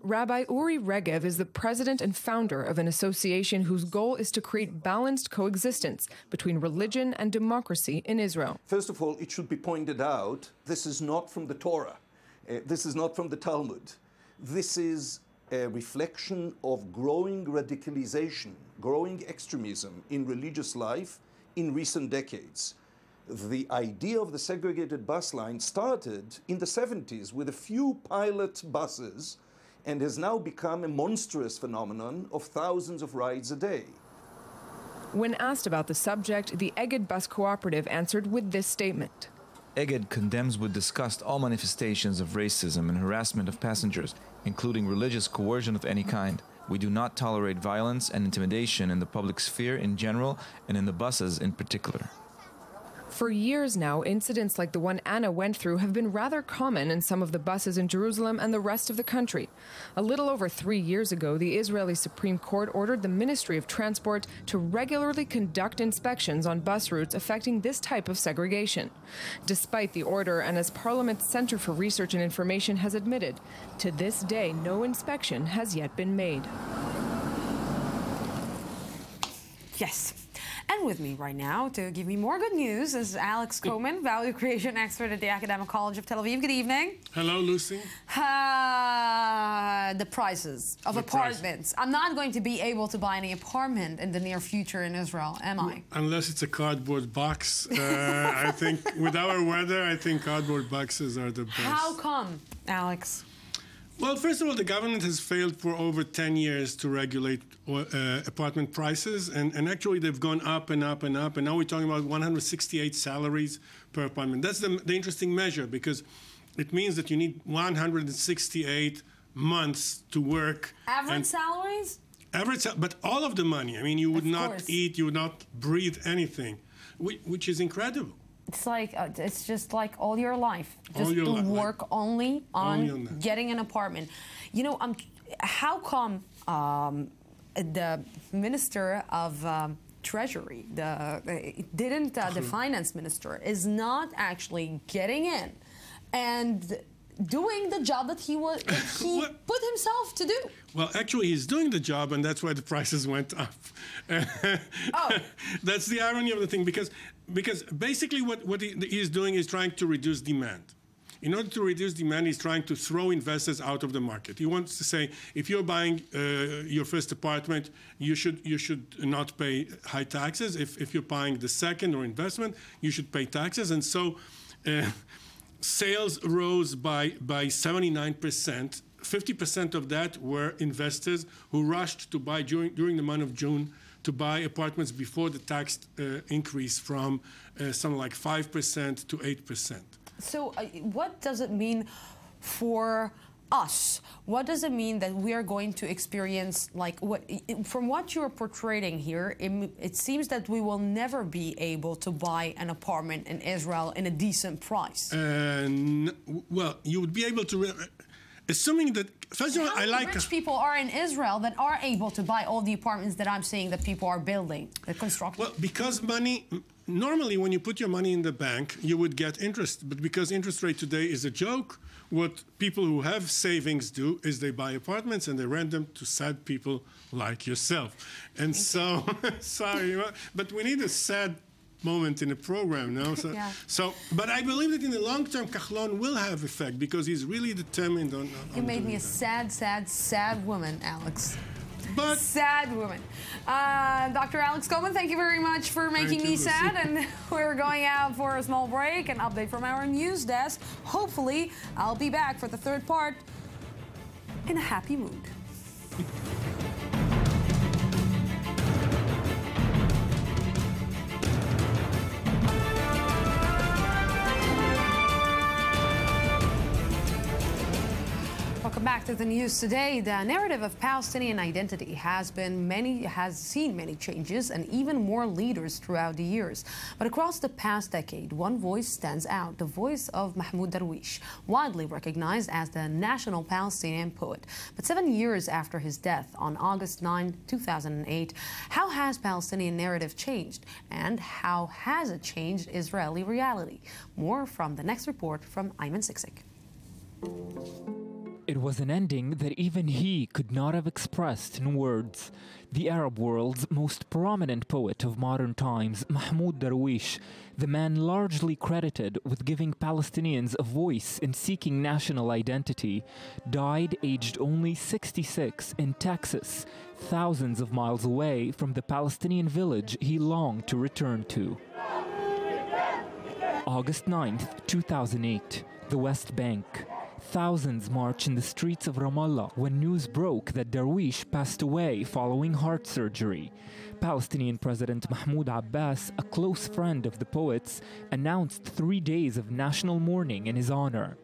Rabbi Uri Regev is the president and founder of an association whose goal is to create balanced coexistence between religion and democracy in Israel. First of all, it should be pointed out, this is not from the Torah. This is not from the Talmud. This is a reflection of growing radicalization, growing extremism in religious life in recent decades. The idea of the segregated bus line started in the 70s with a few pilot buses and has now become a monstrous phenomenon of thousands of rides a day. When asked about the subject, the Egged Bus Cooperative answered with this statement. Egged condemns with disgust all manifestations of racism and harassment of passengers, including religious coercion of any kind. We do not tolerate violence and intimidation in the public sphere in general and in the buses in particular. For years now, incidents like the one Anna went through have been rather common in some of the buses in Jerusalem and the rest of the country. A little over 3 years ago, the Israeli Supreme Court ordered the Ministry of Transport to regularly conduct inspections on bus routes affecting this type of segregation. Despite the order, and as Parliament's Center for Research and Information has admitted, to this day, no inspection has yet been made. Yes. And with me right now to give me more good news is Alex Coman, value creation expert at the Academic College of Tel Aviv. Good evening. Hello, Lucy. The prices of apartments. I'm not going to be able to buy any apartment in the near future in Israel, am I? Unless it's a cardboard box. I think with our weather, I think cardboard boxes are the best. How come, Alex? Well, first of all, the government has failed for over 10 years to regulate apartment prices, and actually they've gone up and up and up, and now we're talking about 168 salaries per apartment. That's the interesting measure, because it means that you need 168 months to work. Average salaries? Average, but all of the money. I mean, you would not eat, you would not breathe anything, which is incredible. It's like, it's just like all your life. Just your to work only on getting an apartment. You know, how come the Minister of treasury, the finance minister is not actually getting in and doing the job that he put himself to do. Well, actually, he's doing the job, and that's why the prices went up. That's the irony of the thing, because basically what he's doing is trying to reduce demand. In order to reduce demand, he's trying to throw investors out of the market. He wants to say, if you're buying your first apartment, you should not pay high taxes. If you're buying the second or investment, you should pay taxes. And so sales rose by 79%. 50% of that were investors who rushed to buy during the month of June to buy apartments before the tax increase from something like 5% to 8%. So what does it mean for us? What does it mean that we are going to experience, like, from what you're portraying here, it seems that we will never be able to buy an apartment in Israel in a decent price. Well, you would be able to, assuming that, first of all, How many rich people are in Israel that are able to buy all the apartments that I'm seeing that people are building, the construction? Well, because money, normally when you put your money in the bank, you would get interest. But because interest rate today is a joke, what people who have savings do is they buy apartments and they rent them to sad people like yourself. And so, sorry, but we need a sad moment in the program now. So, yeah. But I believe that in the long term, Kahlon will have effect because he's really determined on You made me a sad, sad, sad woman, Alex. But sad woman. Dr. Alex Coleman, thank you very much for making me sad. And we're going out for a small break, an update from our news desk. Hopefully, I'll be back for the third part in a happy mood. Welcome back to the news today. The narrative of Palestinian identity has seen many changes and even more leaders throughout the years. But across the past decade, one voice stands out, the voice of Mahmoud Darwish, widely recognized as the national Palestinian poet. But 7 years after his death on August 9, 2008, how has Palestinian narrative changed? And how has it changed Israeli reality? More from the next report from Ayman Siksik. It was an ending that even he could not have expressed in words. The Arab world's most prominent poet of modern times, Mahmoud Darwish, the man largely credited with giving Palestinians a voice in seeking national identity, died aged only 66 in Texas, thousands of miles away from the Palestinian village he longed to return to. August 9th, 2008, the West Bank. Thousands marched in the streets of Ramallah when news broke that Darwish passed away following heart surgery. Palestinian President Mahmoud Abbas, a close friend of the poet's, announced 3 days of national mourning in his honor.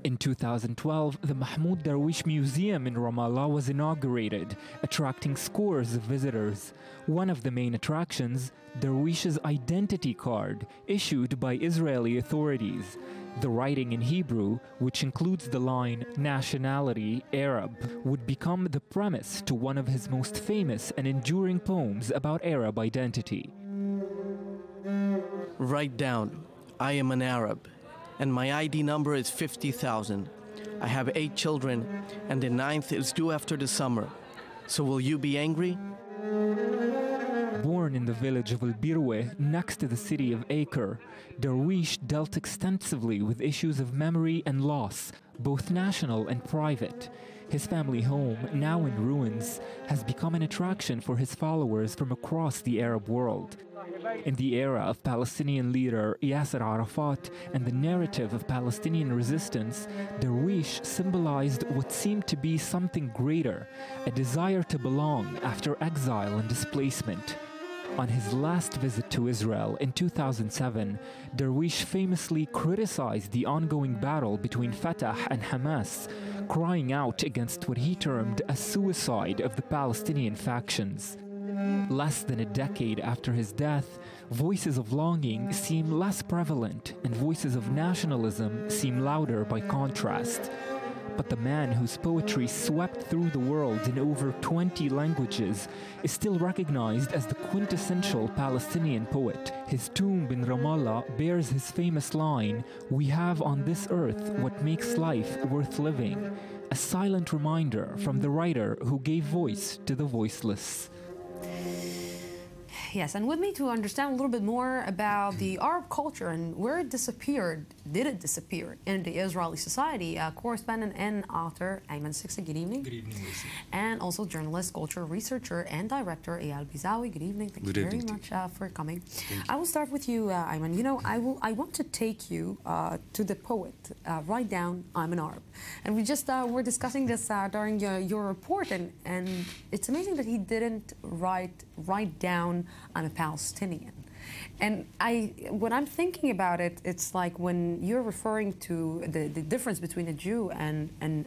In 2012, the Mahmoud Darwish Museum in Ramallah was inaugurated, attracting scores of visitors. One of the main attractions, Darwish's identity card, issued by Israeli authorities. The writing in Hebrew, which includes the line, nationality, Arab, would become the premise to one of his most famous and enduring poems about Arab identity. Write down, I am an Arab, and my ID number is 50,000. I have 8 children, and the 9th is due after the summer. So will you be angry? Born in the village of Al-Birwe, next to the city of Acre, Darwish dealt extensively with issues of memory and loss, both national and private. His family home, now in ruins, has become an attraction for his followers from across the Arab world. In the era of Palestinian leader Yasser Arafat and the narrative of Palestinian resistance, Darwish symbolized what seemed to be something greater, a desire to belong after exile and displacement. On his last visit to Israel in 2007, Darwish famously criticized the ongoing battle between Fatah and Hamas, crying out against what he termed a suicide of the Palestinian factions. Less than a decade after his death, voices of longing seem less prevalent and voices of nationalism seem louder by contrast. But the man whose poetry swept through the world in over 20 languages is still recognized as the quintessential Palestinian poet. His tomb in Ramallah bears his famous line, "We have on this earth what makes life worth living," a silent reminder from the writer who gave voice to the voiceless. Yes, and with me to understand a little bit more about the Arab culture and where it disappeared, did it disappear in the Israeli society, correspondent and author Ayman Siksa, good evening. Good evening, Lucy. And also journalist, culture researcher, and director Eyal Bizawi. Good evening. Thank you very much for coming. I will start with you, Ayman. You know, I want to take you to the poet. Write down, "I'm an Arab." And we just were discussing this during your report, and it's amazing that he didn't write down, "I'm a Palestinian." And when I'm thinking about it, it's like when you're referring to the difference between a Jew and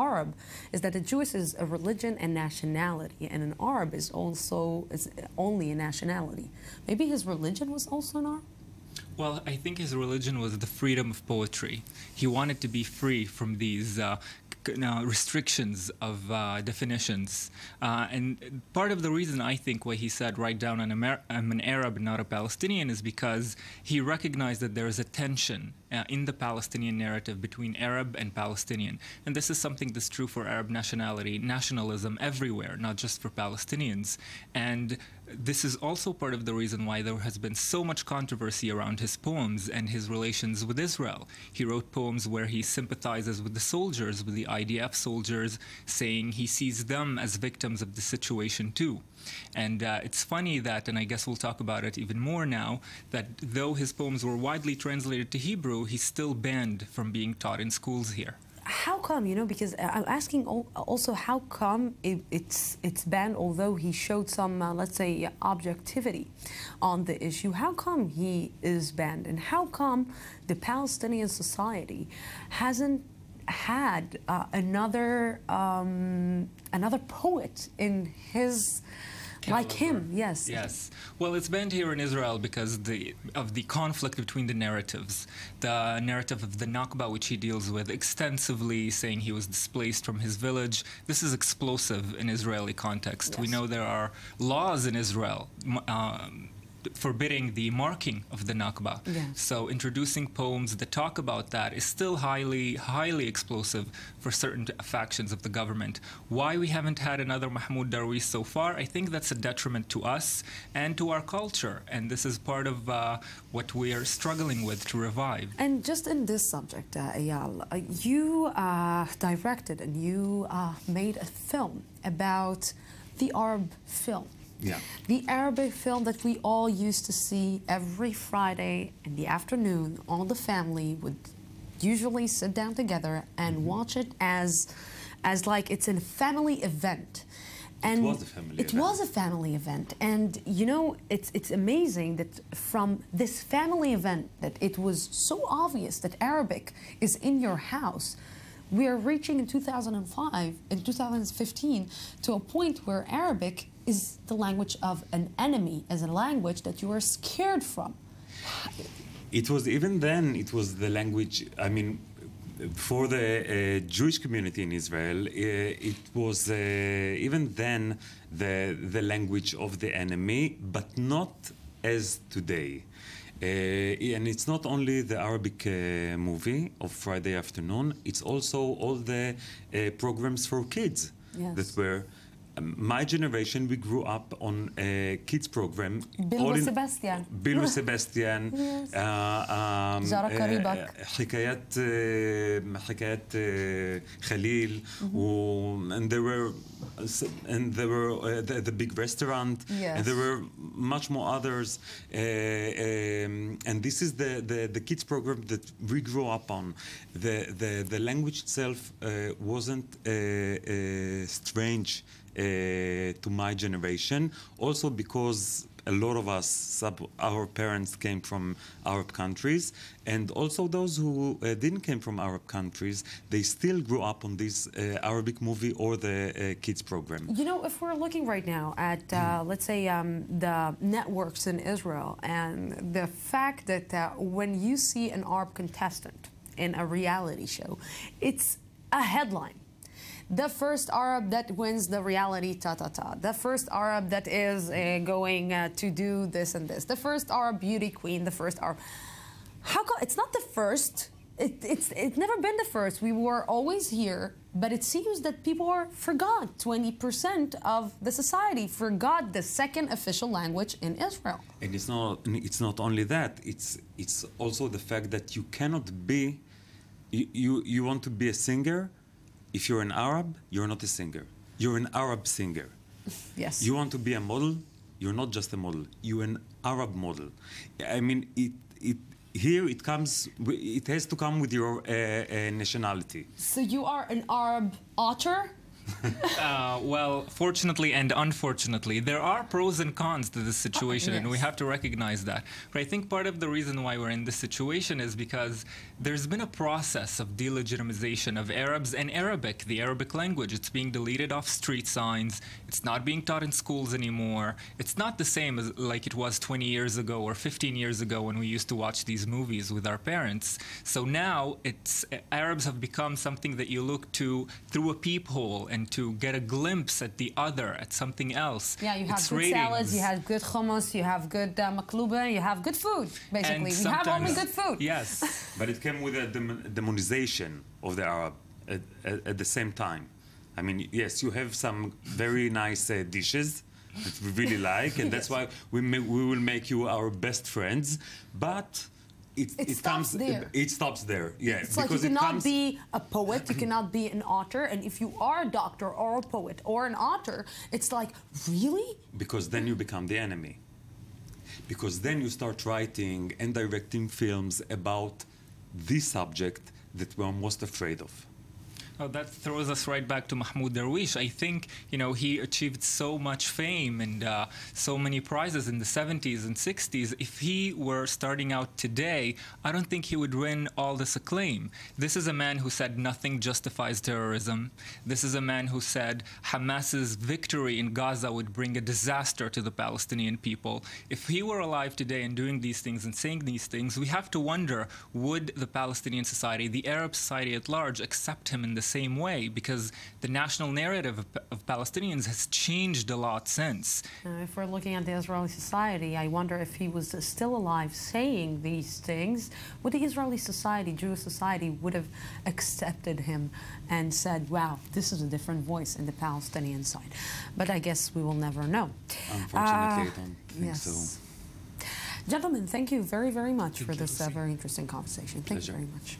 Arab, is that a Jew is a religion and nationality, and an Arab is only a nationality. Maybe his religion was also an Arab? Well, I think his religion was the freedom of poetry. He wanted to be free from these restrictions of definitions. And part of the reason I think why he said, "Write down I'm an Arab and not a Palestinian," is because he recognized that there is a tension in the Palestinian narrative between Arab and Palestinian. And this is something that's true for Arab nationalism everywhere, not just for Palestinians. And this is also part of the reason why there has been so much controversy around his poems and his relations with Israel. He wrote poems where he sympathizes with the soldiers, with the IDF soldiers, saying he sees them as victims of the situation too. And it's funny that, and I guess we'll talk about it even more now, that though his poems were widely translated to Hebrew, he's still banned from being taught in schools here. How come, you know, because I'm asking also how come it's banned, although he showed some, let's say, objectivity on the issue. How come he is banned? And how come the Palestinian society hasn't had another poet in his... Like him, yes. Yes. Well, it's banned here in Israel because of the conflict between the narratives. The narrative of the Nakba, which he deals with extensively, saying he was displaced from his village. This is explosive in Israeli context. Yes. We know there are laws in Israel forbidding the marking of the Nakba. Yes. So introducing poems that talk about that is still highly explosive for certain factions of the government. Why we haven't had another Mahmoud Darwish so far, I think that's a detriment to us and to our culture. And this is part of what we are struggling with to revive. And just in this subject, Eyal, you directed and you made a film about the Arab film. Yeah. The Arabic film that we all used to see every Friday in the afternoon, all the family would usually sit down together and watch it as like it's a family event. And it was a family event. It was a family event. And, you know, it's amazing that from this family event that it was so obvious that Arabic is in your house. We are reaching in 2005, in 2015, to a point where Arabic is the language of an enemy, as a language that you are scared from. It was, even then, it was the language, I mean, for the Jewish community in Israel, it was even then the language of the enemy, but not as today. And it's not only the Arabic movie of Friday afternoon, it's also all the programs for kids. Yes. That were my generation. We grew up on a kids program. Bill Sebastian. Bill Sebastian. Yes. Jara Karibak. حكايات Khalil. And there were the big restaurant. Yes. And there were much more others. And this is the kids program that we grew up on. The language itself wasn't strange to my generation, also because a lot of us, our parents came from Arab countries, and also those who didn't come from Arab countries, they still grew up on this Arabic movie or the kids program. You know, if we're looking right now at, let's say, the networks in Israel, and the fact that when you see an Arab contestant in a reality show, it's a headline. The first Arab that wins the reality ta-ta-ta. The first Arab that is going to do this and this. The first Arab beauty queen. The first Arab. How come it's not the first? It's never been the first. We were always here, but it seems that people forgot. 20% of the society forgot the second official language in Israel. And it's not only that. It's also the fact that you cannot be. You want to be a singer. If you're an Arab, you're not a singer. You're an Arab singer. Yes. You want to be a model, you're not just a model. You're an Arab model. I mean, it has to come with your nationality. So you are an Arab otter? Well, fortunately and unfortunately, there are pros and cons to this situation, and we have to recognize that. But I think part of the reason why we're in this situation is because there's been a process of delegitimization of Arabs and Arabic, the Arabic language. It's being deleted off street signs. It's not being taught in schools anymore. It's not the same as like it was 20 years ago or 15 years ago when we used to watch these movies with our parents. So now Arabs have become something that you look to through a peephole and to get a glimpse at the other, at something else. Yeah, you have good salads, you have good hummus, you have good maklouba, you have good food, basically. We have only good food. Yes. But it came with a demonization of the Arab at the same time. I mean, yes, you have some very nice dishes that we really like, and that's why we will make you our best friends, but it stops there. It stops there, yeah. It's like you cannot be a poet, you cannot be an author, and if you are a doctor or a poet or an author, it's like, really? Because then you become the enemy. Because then you start writing and directing films about the subject that we're most afraid of. Oh, that throws us right back to Mahmoud Darwish. I think, you know, he achieved so much fame and so many prizes in the 70s and 60s. If he were starting out today, I don't think he would win all this acclaim. This is a man who said nothing justifies terrorism. This is a man who said Hamas's victory in Gaza would bring a disaster to the Palestinian people. If he were alive today and doing these things and saying these things, we have to wonder, would the Palestinian society, the Arab society at large, accept him in the same way, because the national narrative of Palestinians has changed a lot since. If we're looking at the Israeli society, I wonder if he was still alive saying these things, would the Israeli society, Jewish society, would have accepted him and said, wow, this is a different voice in the Palestinian side. But I guess we will never know. Unfortunately, I don't think so. Gentlemen, thank you very, very much for this very interesting conversation. Thank you very much.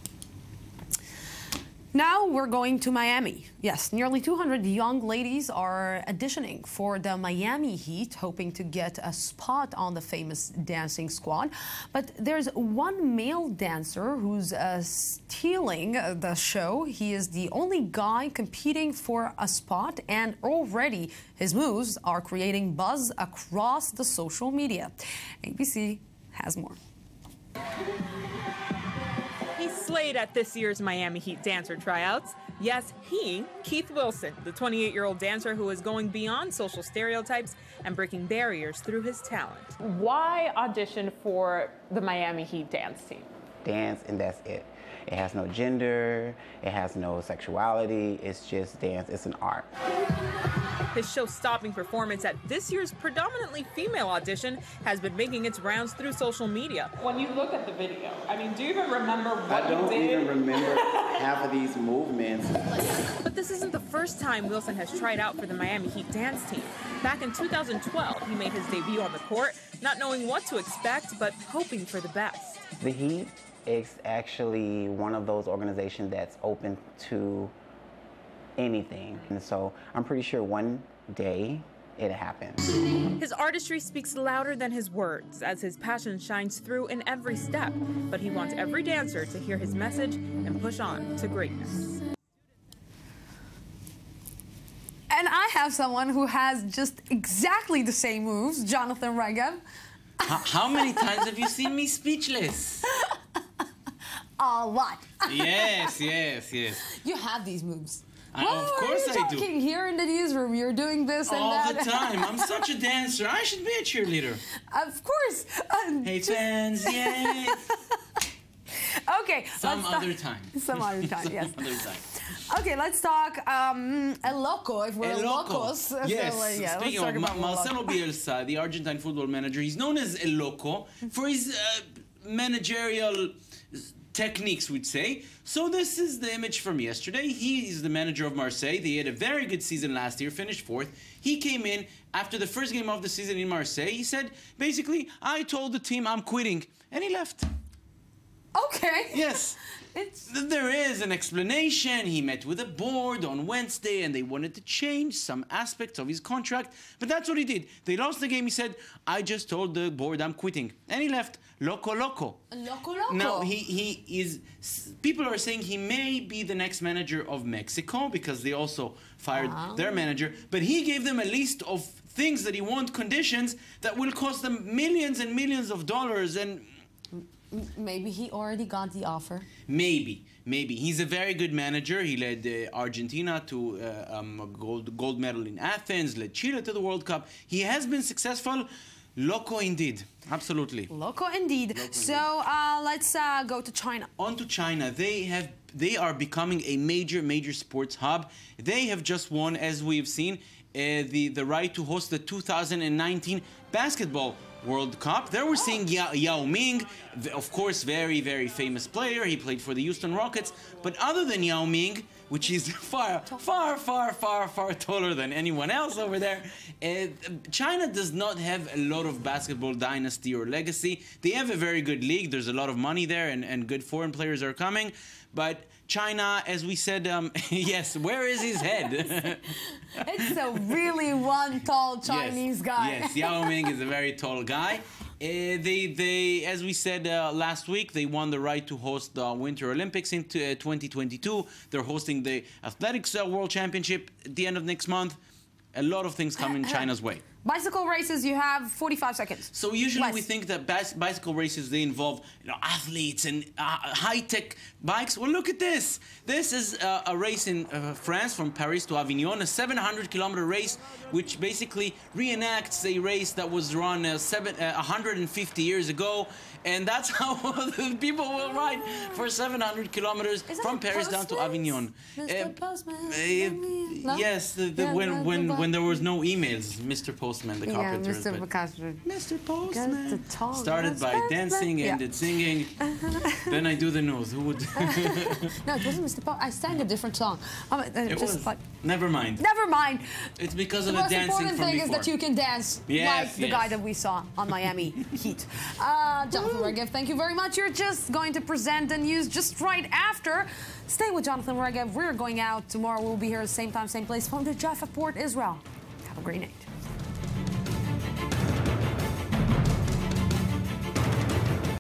Now we're going to Miami. Yes, nearly 200 young ladies are auditioning for the Miami Heat, hoping to get a spot on the famous dancing squad. But there's one male dancer who's stealing the show. He is the only guy competing for a spot, and already his moves are creating buzz across the social media. ABC has more. He slayed at this year's Miami Heat dancer tryouts. Yes, he, Keith Wilson, the 28-year-old dancer who is going beyond social stereotypes and breaking barriers through his talent. Why audition for the Miami Heat dance team? Dance, and that's it. It has no gender, it has no sexuality, it's just dance, it's an art. His show-stopping performance at this year's predominantly female audition has been making its rounds through social media. When you look at the video, I mean, do you even remember what you did? I don't even remember half of these movements. But this isn't the first time Wilson has tried out for the Miami Heat dance team. Back in 2012, he made his debut on the court, not knowing what to expect, but hoping for the best. The Heat is actually one of those organizations that's open to anything. And so I'm pretty sure one day it happens. His artistry speaks louder than his words, as his passion shines through in every step. But he wants every dancer to hear his message and push on to greatness. And I have someone who has just exactly the same moves, Jonathan Regem. How many times have you seen me speechless? A lot. Yes, yes, yes. You have these moves. Of course I do. You're talking here in the newsroom, you're doing this and that. All the time. I'm such a dancer. I should be a cheerleader. Of course. Hey, fans, yay. Okay. Some other time. Some other time, yes. Some other time. Okay, let's talk El Loco, if we're locos. Yes, So, yeah, speaking of Marcelo Bielsa, the Argentine football manager, he's known as El Loco for his managerial techniques, we'd say. So this is the image from yesterday. He is the manager of Marseille. They had a very good season last year, finished 4th. He came in after the first game of the season in Marseille. He said, basically, I told the team I'm quitting, and he left. Okay. Yes. There is an explanation. He met with the board on Wednesday and they wanted to change some aspects of his contract, but that's what he did. They lost the game. He said, I just told the board I'm quitting. And he left. Loco. Loco. Now, he is... People are saying he may be the next manager of Mexico because they also fired their manager, but he gave them a list of things that he wants, conditions that will cost them millions and millions of dollars, and... Maybe he already got the offer. Maybe. He's a very good manager. He led Argentina to a gold medal in Athens, led Chile to the World Cup. He has been successful. Loco indeed. Absolutely. Loco indeed. So let's go to China. On to China. They are becoming a major sports hub. They have just won, as we've seen, the right to host the 2019 basketball World Cup. There we're seeing Yao Ming, of course, very famous player. He played for the Houston Rockets. But other than Yao Ming, which is far taller than anyone else over there, China does not have a lot of basketball dynasty or legacy. They have a very good league. There's a lot of money there, and good foreign players are coming. But China, as we said, yes, where is his head? It's a really one tall Chinese guy. Yes, Yao Ming is a very tall guy. They, as we said last week, they won the right to host the Winter Olympics in 2022. They're hosting the Athletics World Championship at the end of next month. A lot of things coming China's way. Bicycle races, you have 45 seconds. So usually we think that bicycle races, they involve athletes and high-tech bikes. Well, look at this. This is a race in France from Paris to Avignon, a 700-kilometer race, which basically reenacts a race that was run 150 years ago. And that's how the people will ride for 700 kilometers from Paris down to Avignon. Mr. Postman, yes, when there was no emails, Mr. Postman, the carpenter. Mr. Postman. Started by dancing, ended singing. Then I do the news. Who would? No, it wasn't Mr. Postman. I sang a different song. It was. Never mind. Never mind. It's because of the dancing from before. The most important thing is that you can dance like the guy that we saw on Miami Heat. Jonathan Regev, thank you very much. You're just going to present the news just right after. Stay with Jonathan Regev. We're going out tomorrow. We'll be here at the same time, same place from the Jaffa Port, Israel. Have a great night.